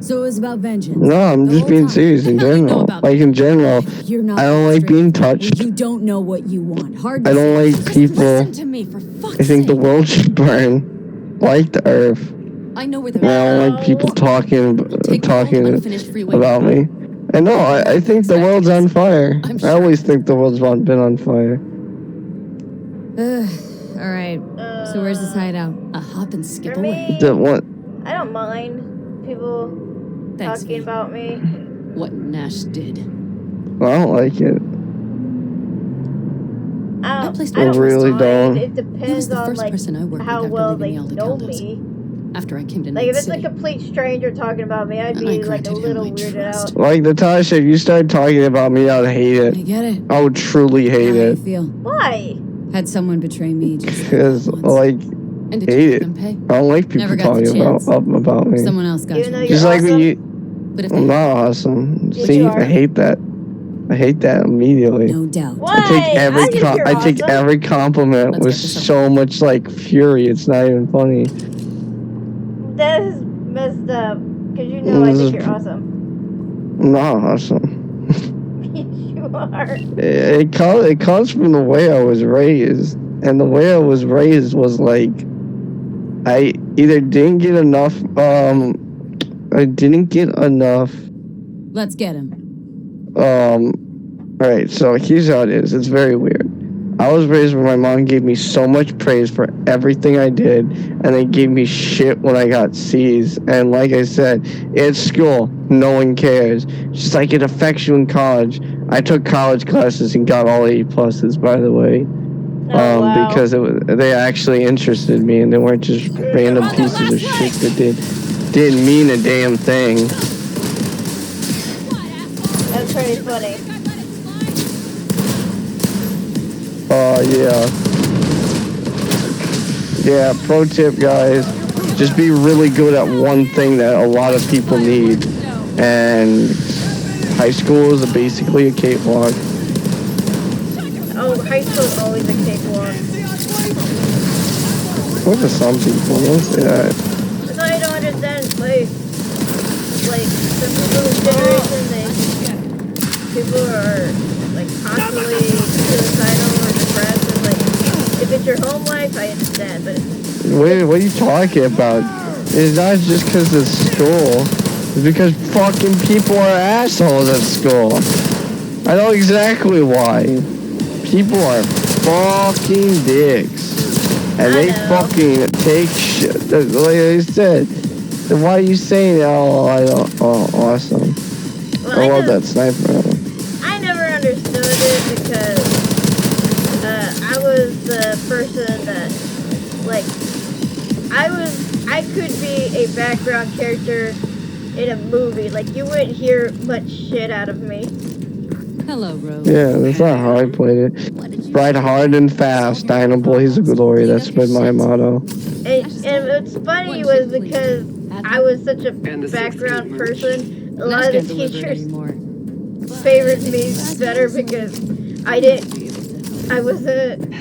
So it was about vengeance. No, I'm The just whole being time. serious in The hell you know general. about Like in general, You're not I don't like being touched. You don't know what you want. Hard to I don't say. like people. Listen to me, for fuck's I think the sake. world should burn, like the earth. I know where And I don't like people talking unfinished freeway. about me. And no, I think the world's on fire. I'm I sure. always think the world's been on fire. All right. So where's this hideout? A hop and skip For away. me, The what? I don't mind people Thanks, talking V. about me. What Nash did. I don't like it. I placed don't really mind. don't. It He was depends the on first like person I worked with how after well leaving they the Alta know condos. me. After I came to Like Night if it's a City. complete stranger talking about me, I'd And I be like a granted him little my weirded trust. out. Like Natasha, if you started talking about me, I'd hate I it. get it. I would truly How hate do you it. feel? Why? Had someone betray me just like Because, that once. like, And did hate you it. make them pay? I don't like people Never got the talking chance. about me. Someone else got Even though you. you're Just like when awesome? you... But if I'm they not awesome. Yes, See, you are. I hate that. I hate that immediately. No doubt. Why? I take every I think you're I take awesome. every compliment Let's with get this so much like fury. It's not even funny. That is messed up. Because you know I This think is- you're awesome. I'm not awesome. You are. It comes from the way I was raised, and the way I was raised was like I either didn't get enough. I didn't get enough. Let's get him. Alright, so here's how it is. It's very weird. I was raised where my mom gave me so much praise for everything I did, and they gave me shit when I got C's. And like I said, it's school. No one cares. Just like it affects you in college. I took college classes and got all A pluses, by the way. Oh, wow. Because they actually interested me, and they weren't just random pieces of shit that didn't mean a damn thing. That's pretty funny. Yeah. Yeah, pro tip, guys. Just be really good at one thing that a lot of people need. And high school is basically a cakewalk. Oh, high school's always a cakewalk. What for some people? Don't say that. That's why I don't understand, like the little generation, people are, like, constantly suicidal or depressed, and, like, if it's your home life, I understand, but What are you talking about? It's not just because of school. It's because fucking people are assholes at school. I know exactly why. People are fucking dicks. And they fucking take shit. Like I said, then why are you saying, oh, awesome. well, I love that sniper. I never understood it because I was the person that, like, I could be a background character in a movie. Like, you wouldn't hear much shit out of me. Hello, Rose. Yeah, that's not how I played it. Ride hard and fast, dying in blaze of glory. That's been my motto. And what's funny was because I was such a background person, a lot of the teachers favored me better because I wasn't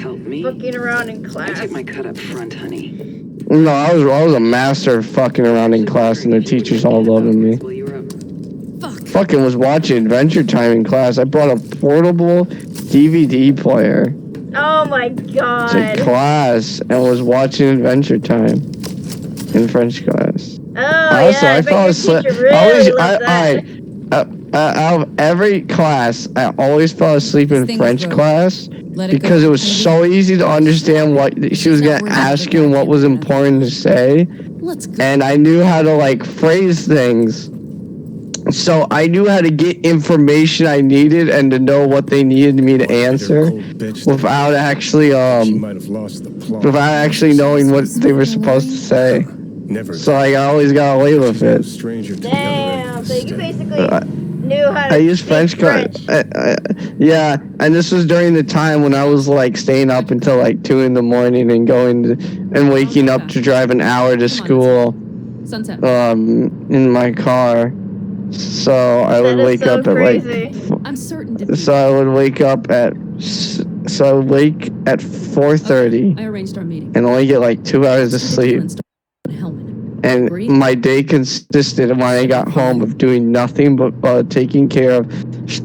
fucking around in class. Take my cut up front, honey. No, I was a master of fucking around in class, and the teachers all loving me. Fucking was watching Adventure Time in class. I brought a portable DVD player Oh my god. to class and was watching Adventure Time in French class. Oh Also, yeah, I fell asleep. Really loved that. Out of every class, I always fell asleep in Things French broke. class Let it because go. it was so easy to understand what she was gonna ask you and what was important to say, Let's go. and I knew how to like phrase things So I knew how to get information I needed and to know what they needed me to answer without actually She might have lost the plot. without actually knowing what they were supposed to say. Never. So I always got away with She's no it. stranger to the Damn. other So you end of basically knew how to I used speak French. French. Yeah, and this was during the time when I was like staying up until like 2 in the morning and and waking up to drive an hour to school. Sunset. In my car. So I would That is wake so up at crazy. I'm certain to. so I would wake up at 4:30 I arranged our meeting. and only get like 2 hours of sleep. And my day consisted of when I got home of doing nothing but taking care of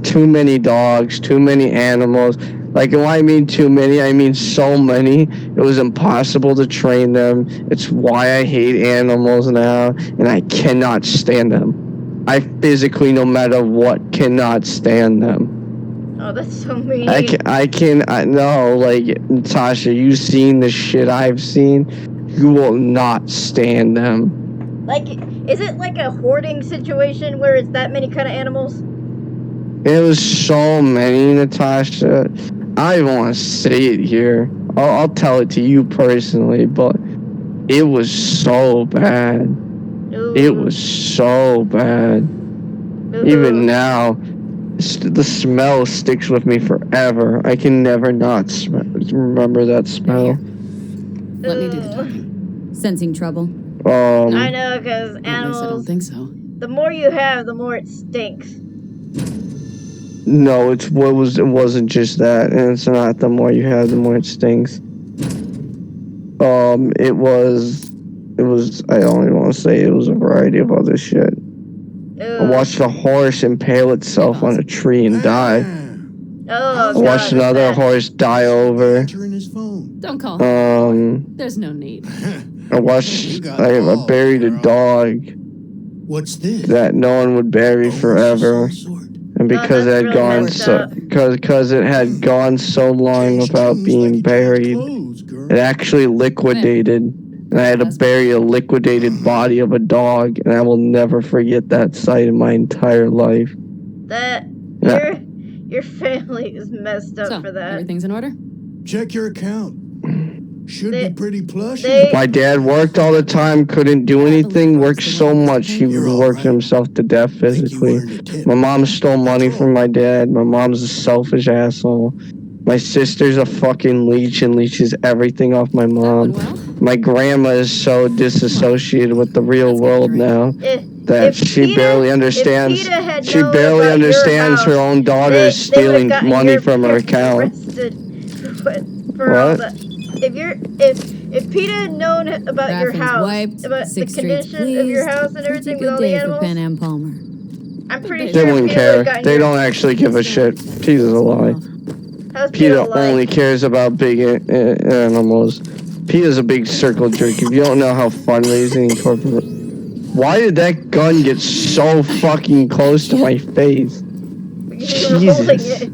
too many dogs, too many animals. Like, when I mean too many, I mean so many. It was impossible to train them. It's why I hate animals now, and I cannot stand them. I physically, no matter what, cannot stand them. Oh, that's so mean. No, like, Natasha, you've seen the shit I've seen. You will not stand them. Like, is it like a hoarding situation where it's that many kind of animals? It was so many, Natasha. I don't even want to say it here. I'll tell it to you personally, but it was so bad. Ooh. It was so bad. Ooh. Even now, the smell sticks with me forever. I can never not remember that smell. Let me do the talking. Sensing trouble? I know, because At least I animals, don't think so. the more you have, the more it stinks. No, it wasn't just that, and it's not the more you have, the more it stings. It was, I don't even want to say it was a variety of other shit. I watched a horse impale itself on a tree and die. Oh, I watched another horse die over. Don't call her. There's no need. I buried a dog. What's this? That no one would bury forever. And because it had gone so long without being buried, it actually liquidated. And I had to bury a liquidated body of a dog, and I will never forget that sight in my entire life. Your family is messed up for that. Everything's in order? Check your account. Should be pretty plush. My dad worked all the time, couldn't do anything, worked so much he worked himself to death physically. My mom stole money from my dad. My mom's a selfish asshole. My sister's a fucking leech and leeches everything off my mom. My grandma is so disassociated with the real world now that she barely understands. She barely understands her own daughter stealing money from her account. What? If PETA had known about your house, wiped, about the 6 streets condition of your house and Pretty everything with good all the day for animals, Panam Palmer. I'm pretty They sure wouldn't PETA care. would have They don't actually give a shit. PETA's a lie. How's PETA PETA only cares about big animals. PETA's a big circle jerk. If you don't know how fundraising and corporate... Why did that gun get so fucking close to my face? Jesus.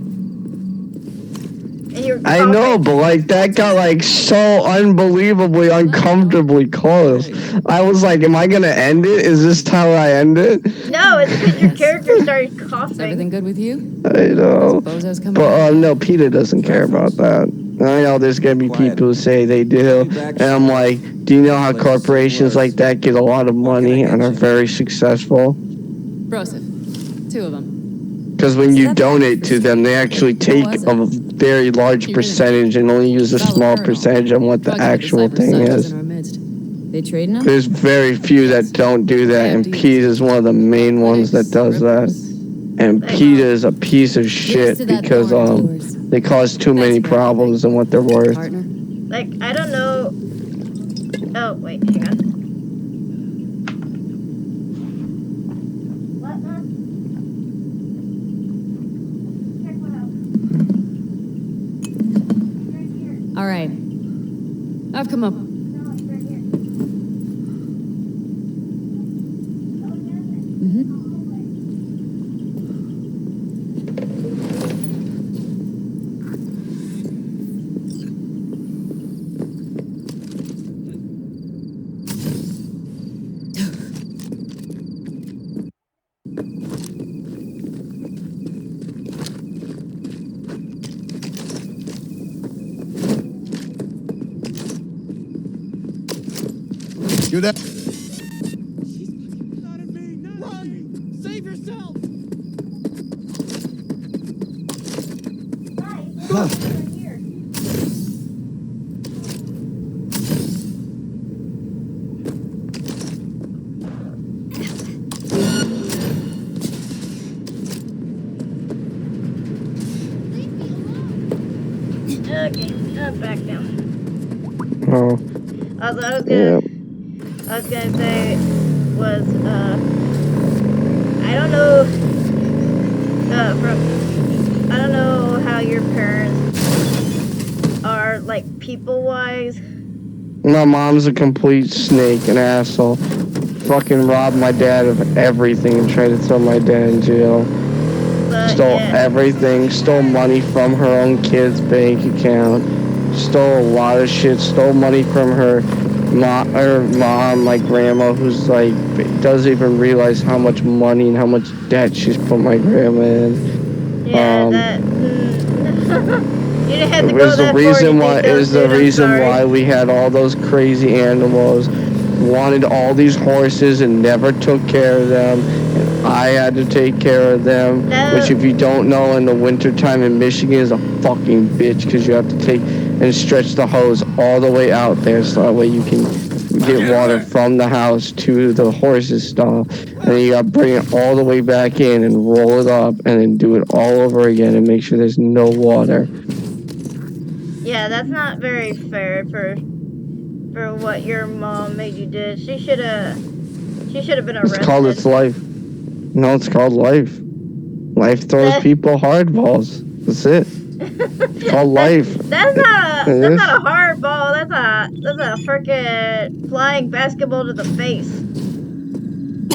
I know, but like that got like so unbelievably uncomfortably close. I was like, am I gonna end it? Is this how I end it? No, it's because your character started coughing. Is everything good with you? I know. But no, PETA doesn't care about that. I know there's gonna be people who say they do, and I'm like, do you know how corporations like that get a lot of money and are very successful? Broseph. 2 of them. Because when you donate to them, they actually take a very large percentage and only use a small percentage on what the actual thing is. They trading them? There's very few that don't do that, and PETA is one of the main ones that does that. And PETA is a piece of shit because they cause too many problems than what they're worth. Like, I don't know. Oh, wait, hang on. What, man? Check what out. All right. I've come up. You're that. Run! Save yourself! Huh. Okay, I'm back now. Oh, Also, yeah. I was gonna say was I don't know I don't know how your parents are like people wise. My mom's a complete snake and asshole. Fucking robbed my dad of everything and tried to throw my dad in jail. Stole everything, stole money from her own kid's bank account, stole a lot of shit, stole money from her mom, my grandma, who's like, doesn't even realize how much money and how much debt she's put my grandma in. Yeah, that. You didn't have to It go was that the reason far why. into It was details, the dude, I'm reason sorry. why we had all those crazy animals. Wanted all these horses and never took care of them. And I had to take care of them. Which, if you don't know, in the wintertime in Michigan is a fucking bitch because you have to take and stretch the hose all the way out there so that way you can get water from the house to the horse's stall. And then you got to bring it all the way back in and roll it up and then do it all over again and make sure there's no water. Yeah, that's not very fair for what your mom made you do. She should have been arrested. It's called its life. No, it's called life. Life throws people hardballs. That's it. It's called life. That's not a hard ball. That's a freaking flying basketball to the face.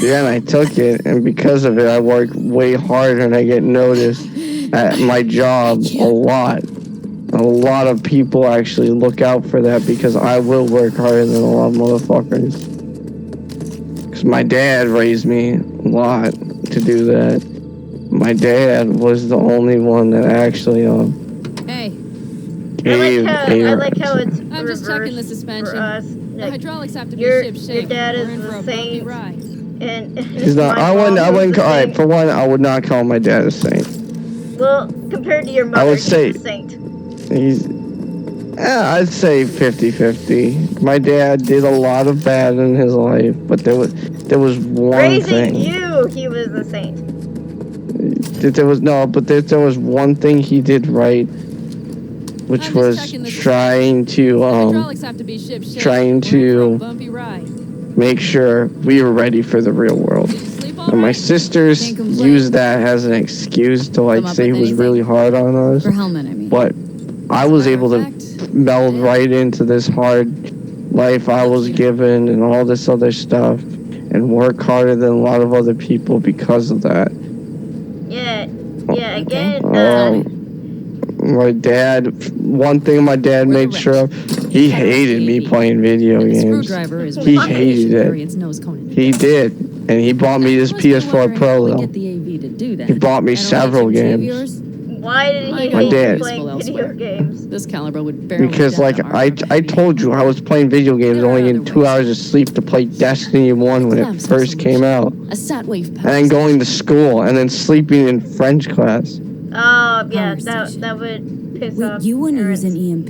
Yeah, and I took it, and because of it, I work way harder and I get noticed at my job a lot. A lot of people actually look out for that because I will work harder than a lot of motherfuckers. Because my dad raised me a lot to do that. My dad was the only one that actually Hey, I like how it's I'm just checking the suspension. for us. The Like, hydraulics have to be your ship-shape. dad We're is in for the a bumpy saint, ride. and he's not. my I mom wouldn't. was the Alright, saint. for one, I would not call my dad a saint. Well, compared to your mother, I would he's say a saint. I'd say 50-50. My dad did a lot of bad in his life, but there was one Raising thing. you, he was a saint. There was one thing he did right, which was trying to Hydraulics have to be ship-shape. trying We're in for a to bumpy ride. make sure we were ready for the real world. And my sisters used that as an excuse to like say he was really hard on us. For Hellman, I mean. But I was able to meld right into this hard life I was given and all this other stuff and work harder than a lot of other people because of that. Yeah, again, my dad, one thing my dad made sure of, he hated me playing video games. Screwdriver is He hated it. He did. And he bought me this PS4 Pro though. He bought me several games. why did he My hate dad. playing video games? This caliber would barely Because like I told you I was playing video games only getting 2 hours of sleep to play Destiny 1 when it first came out. A sat wave And then going to school and then sleeping in French class. Oh, yeah, that would piss off You wouldn't use parents. an EMP.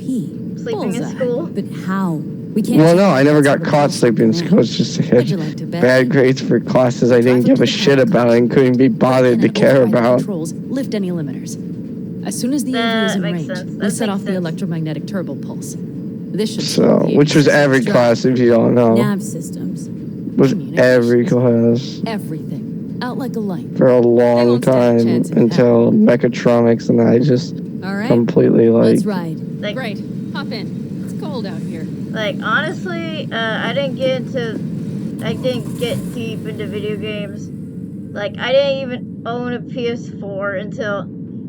Sleeping in school. But how? We can't. Well, no, I never got caught sleeping in school. It's just I had bad grades for classes I didn't give a shit about and couldn't be bothered to care about. Lift any limiters. As soon as the EV is in range, we set off the electromagnetic turbo pulse. This should So, which was every class, if you don't know. Nav systems. Was every class. Everything. Out like a light. For a long time until mechatronics, and I just completely like. Let's ride. Like, Great. Hop in. It's cold out here. Like, honestly, I didn't get deep into video games. Like, I didn't even own a PS4 until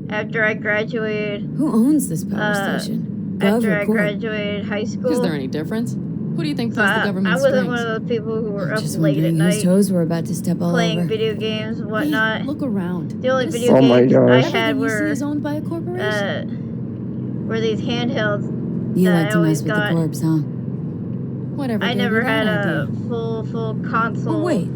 after I graduated. Who owns this power station? After I graduated high school. Is there any difference? Who do you think So pulls the government I wasn't strings? one of those people who were up Just late at wondering whose night toes were about to step all playing over. video games and whatnot. Look around. The only video Oh my games I gosh. had Everything you see were is owned by a corporation. these handhelds You that like I to always mess with the got. corpse, huh? Whatever. I gave never you that had a idea? full console. Oh, wait.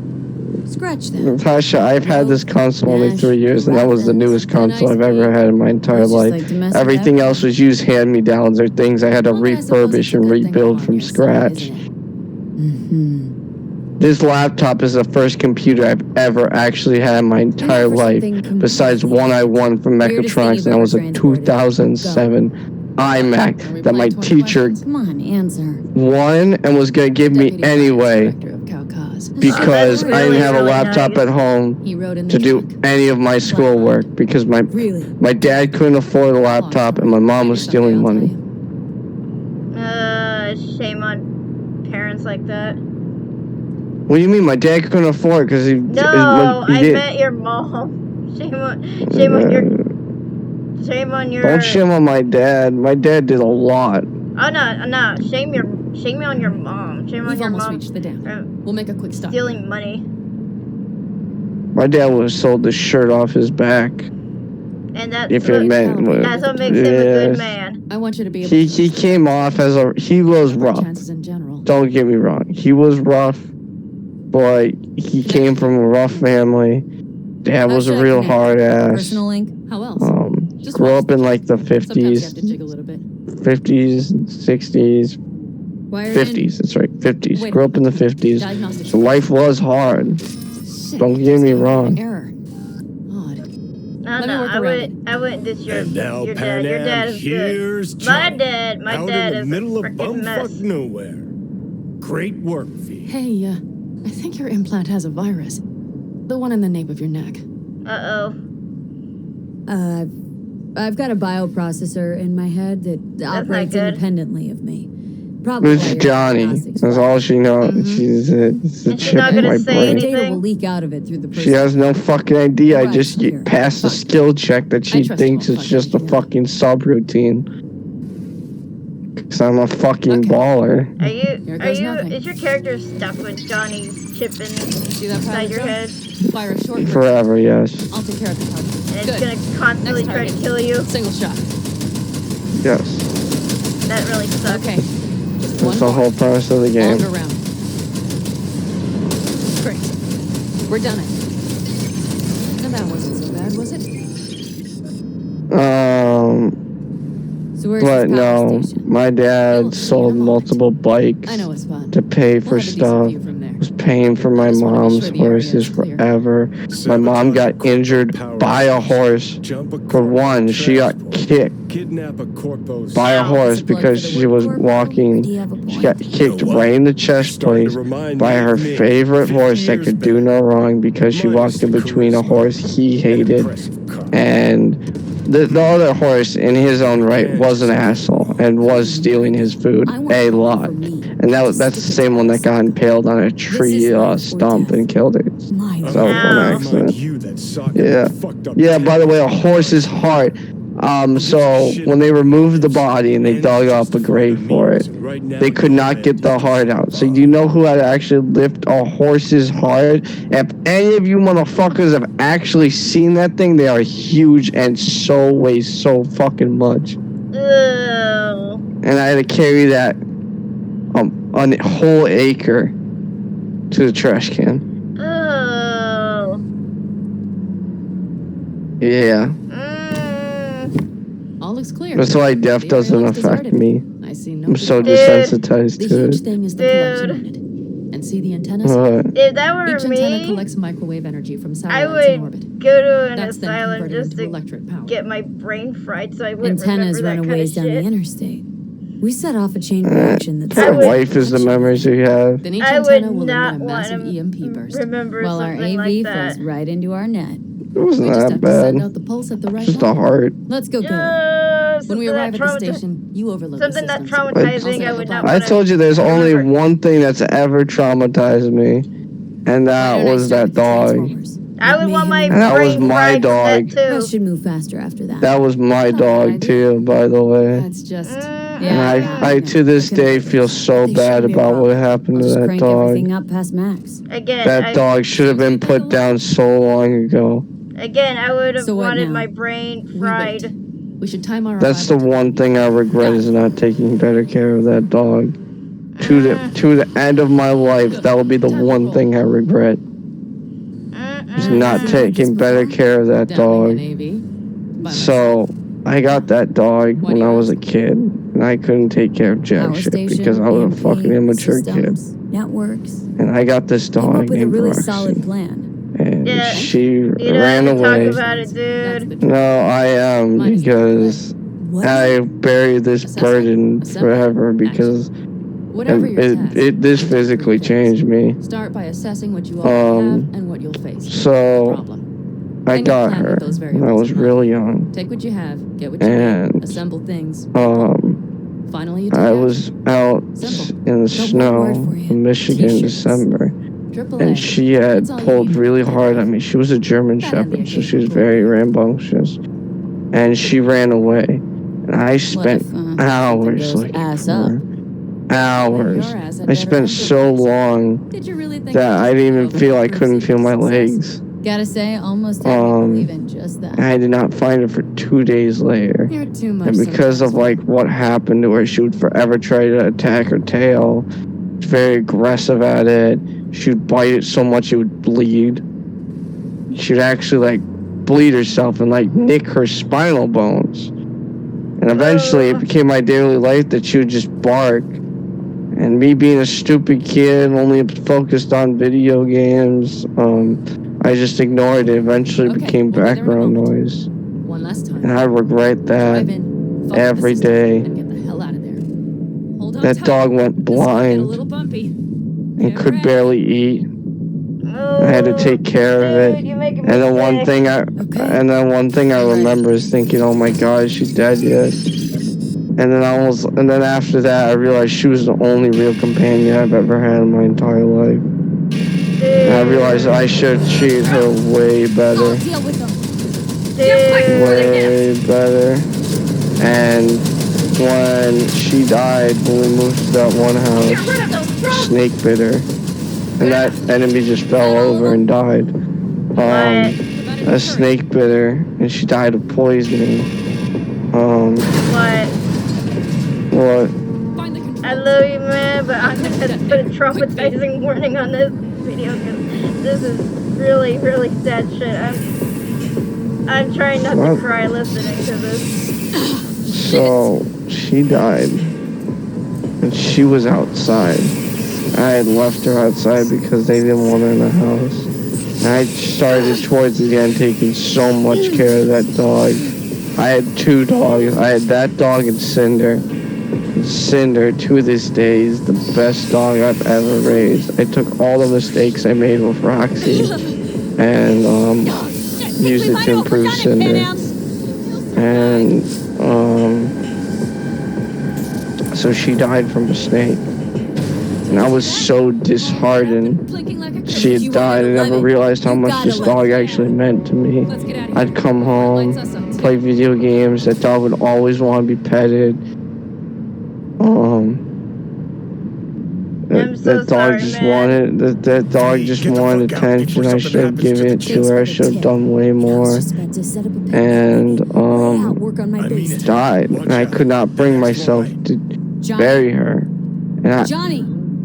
Scratch that. Natasha, I've had this console only 3 years, and that was the newest console I've ever had in my entire It's just life. like to mess with Everything else everything. was used hand-me-downs or things I had to Well, then I suppose it's refurbish a and good thing rebuild I'm from on your side, scratch. isn't it? Mm-hmm. This laptop is the first computer I've ever actually had in my entire for life, something besides one I won from Weirdest thing Mechatronics, you've and that ever was a transported. 2007 Are we iMac that my playing 20 teacher questions? Come on, answer. won and was going to give me Deputy Finance anyway Director of Cowcause. because that's I didn't really, have a really laptop nice. at home He rode in the to do truck. any of my schoolwork because Really? my dad couldn't afford a laptop and my mom was Maybe someday stealing I'll tell money. you. Shame on parents like that. What do you mean? My dad couldn't afford it because he No, he I did. meant your mom. Shame on your. Don't shame on my dad. My dad did a lot. Oh no! Shame on your mom. Shame on We've your almost mom. reached the dam. We'll make a quick stop. Stealing money, My dad would have sold the shirt off his back and that's if it meant. that's what makes him a good man. I want you to be able He came off as he was rough. chances in general. Don't get me wrong. He was rough, but he came from a rough family. Dad was a real hard ass. Personal link? How else? Just Grew watch up in like the Sometimes you have to 50s, jig a little bit. 50s, 60s, Wired in? 50s. That's right, 50s. Wait. Grew up in the 50s. Diagnostics. So life was hard. Shit, Don't get me there's wrong. Error. Odd. No, Let me work around I wouldn't diss your And now, your dad. Your Panam, dad is here's good. My Johnny, dad out in the is middle a of freaking bumfuck mess. nowhere. Great work, V. Hey, I think your implant has a virus. The one in the nape of your neck. I've got a bioprocessor in my head that not operates good. independently of me. Probably It's why your Johnny. diagnostics That's work. all she knows. It's a And she's chip not in gonna my say brain. Data anything? will leak out of it through the She has no fucking idea. I Right, just secure. passed the skill check that she I trust thinks you it's won't just a fuck anything up. fucking subroutine. Cause I'm a fucking Okay. baller. Here goes nothing. Is your character stuck with Johnny's chip See that inside private your joke? head? Fire a short burst. Forever, yes. I'll take care of the target. And Good. it's gonna constantly Next try to target. kill you? Single shot. Yes. That really sucks. Okay. Just one That's the more. whole premise of the game. Longer round. Great. We're done it. And that wasn't so bad, was it? So where's But this power no, station? my You'll dad see sold in a moment. multiple bikes I know it's fun. to pay We'll for have a decent stuff. view from there. Was paying for my I just wanna be mom's sure the area horses is clear. forever. My mom got injured by a horse. For one, she got kicked Kidnap a corpo's by a Wow. horse Is it plug because for the she word was corporal? walking. Do you have a She got point? kicked You know what? right in the chest Starting to plate remind by me of her me, favorite 50 horse that years could do back. no wrong because she Minus walked in the between a charisma horse he and hated impressive car. and the other horse in his own right was an asshole and was stealing his food I want a power lot. for me. And that's the same one that got impaled on a tree life or stump death. and killed it. My So from Wow. accident. You, that sock Yeah. fucked up Yeah, kid. by the way, a horse's heart. So when they removed the body and they dug up a grave for it, they could not get the heart out. So do you know who had to actually lift a horse's heart? If any of you motherfuckers have actually seen that thing, they are huge and so weigh so fucking much. Ugh. And I had to carry that a whole acre to the trash can. Oh. Yeah. All looks clear. That's why death The area doesn't looks affect deserted. me. I see no I'm so people. desensitized The to huge it. thing is the Dude. collection unit. And see the antennas? If that were Each antenna me, collects microwave energy from I satellites in orbit. would go to an That's then asylum converted just into to electric power. get my brain fried so I wouldn't Antennas remember run that a kind of ways down the shit. interstate. We set off a chain reaction that's Poor would- wife is the memories you have. Then each I antenna would will not emit a want massive to EMP burst. remember Well, our something AV like that. falls right into our net. It wasn't We just that have to send bad. out the pulse at the right Just a moment. heart. Let's go get it. When we Something arrive that at the traumati- station, you overload something the that systems. traumatizing, I I'll would send not a I want to. told you there's only remember. one thing that's ever traumatized me, and that Why don't I was start that with the dog. Transformers? I would want my And that was brain my fried with dog. that Rest too. should move faster after that. That was my dog too, by the way. That's just... And I to this day feel so bad about what happened I'll to just that crank everything dog. up past max. Again, That dog should have been put down so long ago. I would have So what wanted now? my brain We fried. wait. We should time our That's the arrival to one thing I regret is not taking better care of that dog. to the end of my life, that will be the one thing I regret. Is not taking better care of that dog. So I got that dog when I was a kid, and I couldn't take care of jack shit because I was a fucking immature kid. Networks. And I got this Came dog up with a named really Roxy, solid plan. and Yeah, she You don't ran have to away. talk about it, dude. No, I am because I buried this burden forever because Whatever your task, this physically changed me. start by assessing what you already have and what you'll face. So Problem. I Then got plan her with those when I variables was in mind. really young, Take what you have, get what you and need, assemble things. Finally, you I take was out Simple. in the snow in Michigan in December, and she had pulled really hard on me. She was a German Shepherd, so she was very rambunctious, and she ran away. And I spent hours looking for her. Hours. I spent so long that I didn't even feel I couldn't feel my legs. Gotta say, almost had me believing just that. I did not find her for 2 days later. You're too much. And because of like what happened to her, she would forever try to attack her tail. She's very aggressive at it. She would bite it so much it would bleed. She would actually like bleed herself and like nick her spinal bones. And eventually it became my daily life that she would just bark. And me being a stupid kid, only focused on video games, I just ignored it. Eventually it became background noise. One last time. And I regret that every day. Get the hell out of there. Hold on That tight. dog went This might get a blind little bumpy. and could barely eat. I had to take care of it. And then one thing I remember is thinking, oh my god, is she dead yet? And then after that, I realized she was the only real companion I've ever had in my entire life. And I realized I should have treated her way better. Way better. And when she died, when we moved to that one house, snake bit her. And that enemy just fell over and died. A snake bit her, and she died of poisoning. What? I love you, man, but I'm gonna put a traumatizing warning on this video because this is really, really sad shit. I'm trying not to cry listening to this. So she died, and she was outside. I had left her outside because they didn't want her in the house. And I started towards the end taking so much care of that dog. I had 2 dogs. I had that dog and Cinder. Cinder, to this day, is the best dog I've ever raised. I took all the mistakes I made with Roxy and used it to improve Cinder. And so she died from a snake. And I was so disheartened. She had died. I never realized how much this dog actually meant to me. I'd come home, play video games. That dog would always want to be petted. That dog just wanted attention. I should have given it to her. I should have done way more. And died. And I could not bring myself to bury her.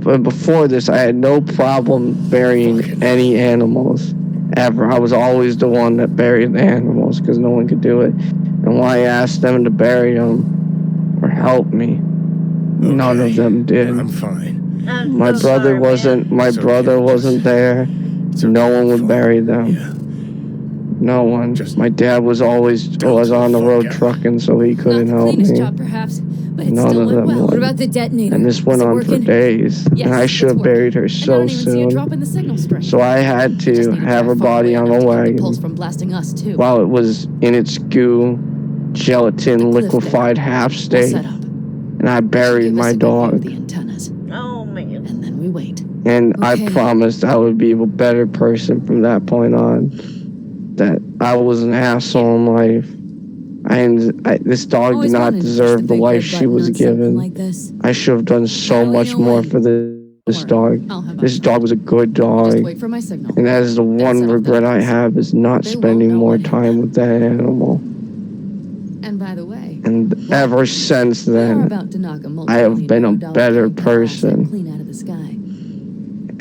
But before this, I had no problem burying any animals ever. I was always the one that buried the animals because no one could do it. And when I asked them to bury them or help me, none of them did. I'm fine. My brother wasn't there. No one would bury them. No one. My dad was always on the road trucking, so he couldn't help me. None of them would. What about the detonator? And this went on for days. And I should have buried her so soon. So I had to have her body on a wagon while it was in its goo, gelatin, liquefied half state. And I buried my dog. Oh man. And then we wait. And I promised I would be a better person from that point on. That I was an asshole in life. This dog did not deserve the life she was given. I should have done so much more for this dog. This dog was a good dog. And that is the one regret I have, is not spending more time with that animal. And by the way, And ever since we are then, about to knock a I have been a multi-million-dollar better plane person. clean out of the sky.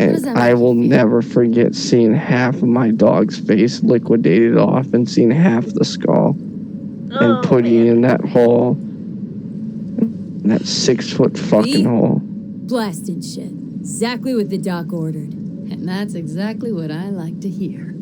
And I will never forget seeing half of my dog's face liquidated off and seeing half the skull and putting in that hole. That 6-foot fucking hole. Blasted shit. Exactly what the doc ordered. And that's exactly what I like to hear.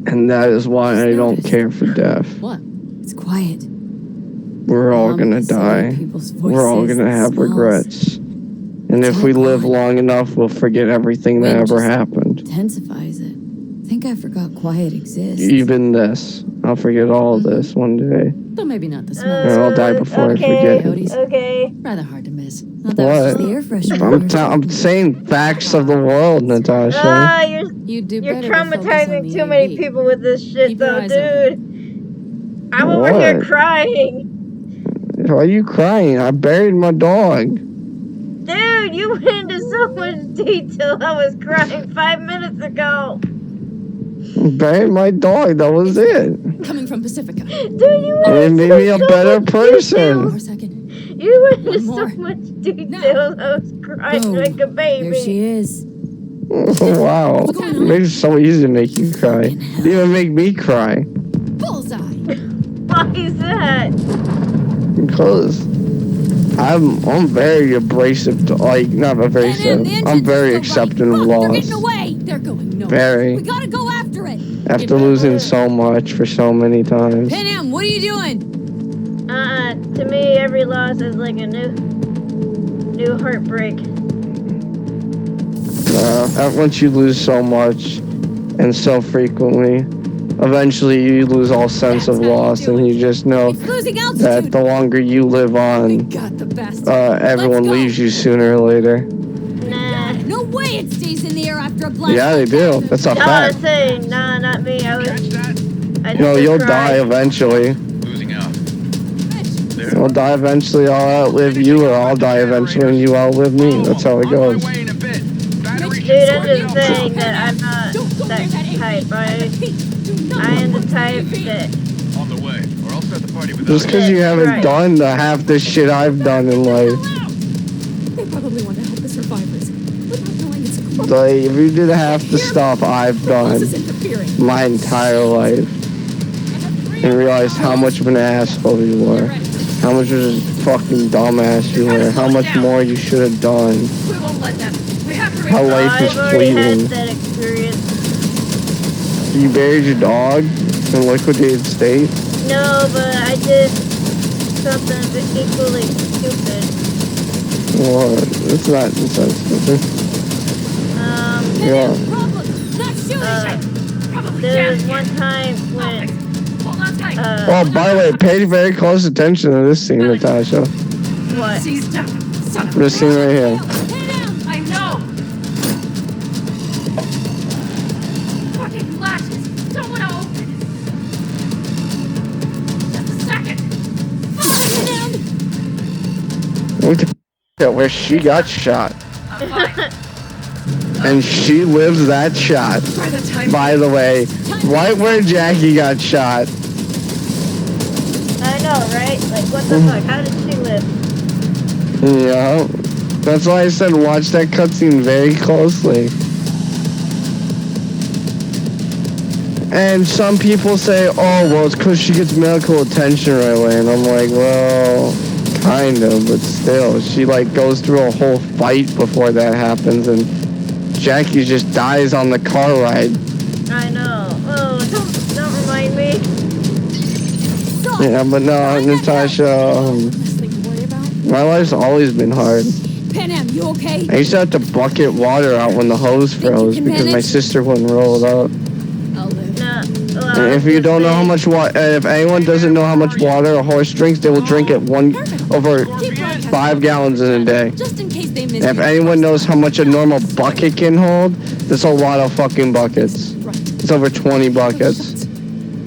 And that is why I don't care for death. What? It's quiet. We're all gonna die. We're all gonna have regrets. And if we live long enough, we'll forget everything that ever happened. Intensifies it. I think I forgot quiet exists. Even this. I'll forget all of this one day. But maybe not the And smells. I'll die before I forget it. Okay. Rather hard to miss. What? The air freshener. I'm saying facts of the world, Natasha. You're traumatizing too many people with this shit, though, dude. I'm over here What? crying. Why are you crying? I buried my dog. Dude, you went into so much detail. I was crying 5 minutes ago. Buried my dog. That was it. Coming from Pacifica. Dude, you And it made me a better One person. more second. You went into so much detail. I was crying like a baby. There she is. Wow. It made it so easy to make you cry. It even make me cry. Bullseye. Why is that? Because I'm very abrasive to, like, not abrasive. I'm very accepting of They're getting loss. away. They're going nowhere. Very. We gotta go after it. After losing so much for so many times. Panam, what are you doing? To me, every loss is like a new heartbreak. Once you lose so much and so frequently, eventually you lose all sense of loss, and you just know that the longer you live on, everyone leaves you sooner or later. Nah. No way it stays in the air after a blast. Yeah, they do. That's a I was fact. saying, nah, not me. I You know, you'll die eventually. Losing out. You'll die eventually. I'll outlive you, or I'll die eventually, and you outlive me. That's how it goes. Dude, I'm just saying that I'm not that type. I am the type that... On the way, or I'll start the party with Just because you haven't done the half the shit I've done in life. They probably want to help the survivors without knowing it's close. Like, if you did half the stuff I've done my entire life, and realized how much of an asshole you were, how much of a fucking dumbass you were, how much more you should have done, how life is I've already had fleeting. that experience. You buried your dog in liquidated state? No, but I did something equally stupid. Well, it's not stupid. Yeah. There was one time when... Oh, by the way, pay very close attention to this scene, Natasha. What? This scene right here. I know. Fucking flashes. Don't want to open it. Just a second. Look at where she got shot. And she lives that shot. By the way, right where Jackie got shot. I know, right? Like, what the fuck? How did she live? Yeah. That's why I said watch that cutscene very closely. And some people say, oh, well, it's because she gets medical attention right away. And I'm like, well, kind of, but still. She, like, goes through a whole fight before that happens. And Jackie just dies on the car ride. I know. Oh, don't remind me. Yeah, but no, Natasha, my life's always been hard. Panam, you okay? I used to have to bucket water out when the hose froze because my sister wouldn't roll it up. And if you don't know how much water, if anyone doesn't know how much water a horse drinks, they will drink it over 5 gallons in a day. Just in case they miss If anyone knows how much a normal bucket can hold, that's a lot of fucking buckets. It's over 20 buckets.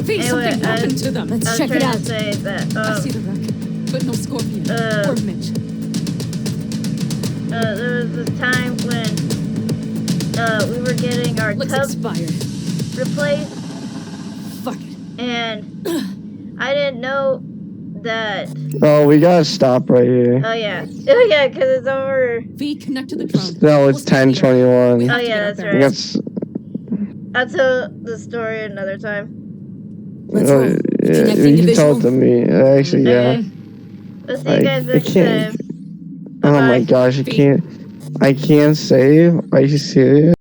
Something happened to them. Let's check it out. Say that, I see the wreck, but no Scorpion or Mitch. There was this time when we were getting our Looks tub expired. replaced. Fuck it. And I didn't know that. Oh, we gotta stop right here. Oh yeah. Oh yeah, because it's over. V, connect to the drone. No, it's 10:21. Oh yeah, that's right. That's. I'll tell the story another time. Let's roll. Yeah, Connecting you to can tell visual. it to me. Actually, yeah. Okay. We'll see you guys next can't. time. Oh my Bye-bye. gosh, I can't save. Are you serious?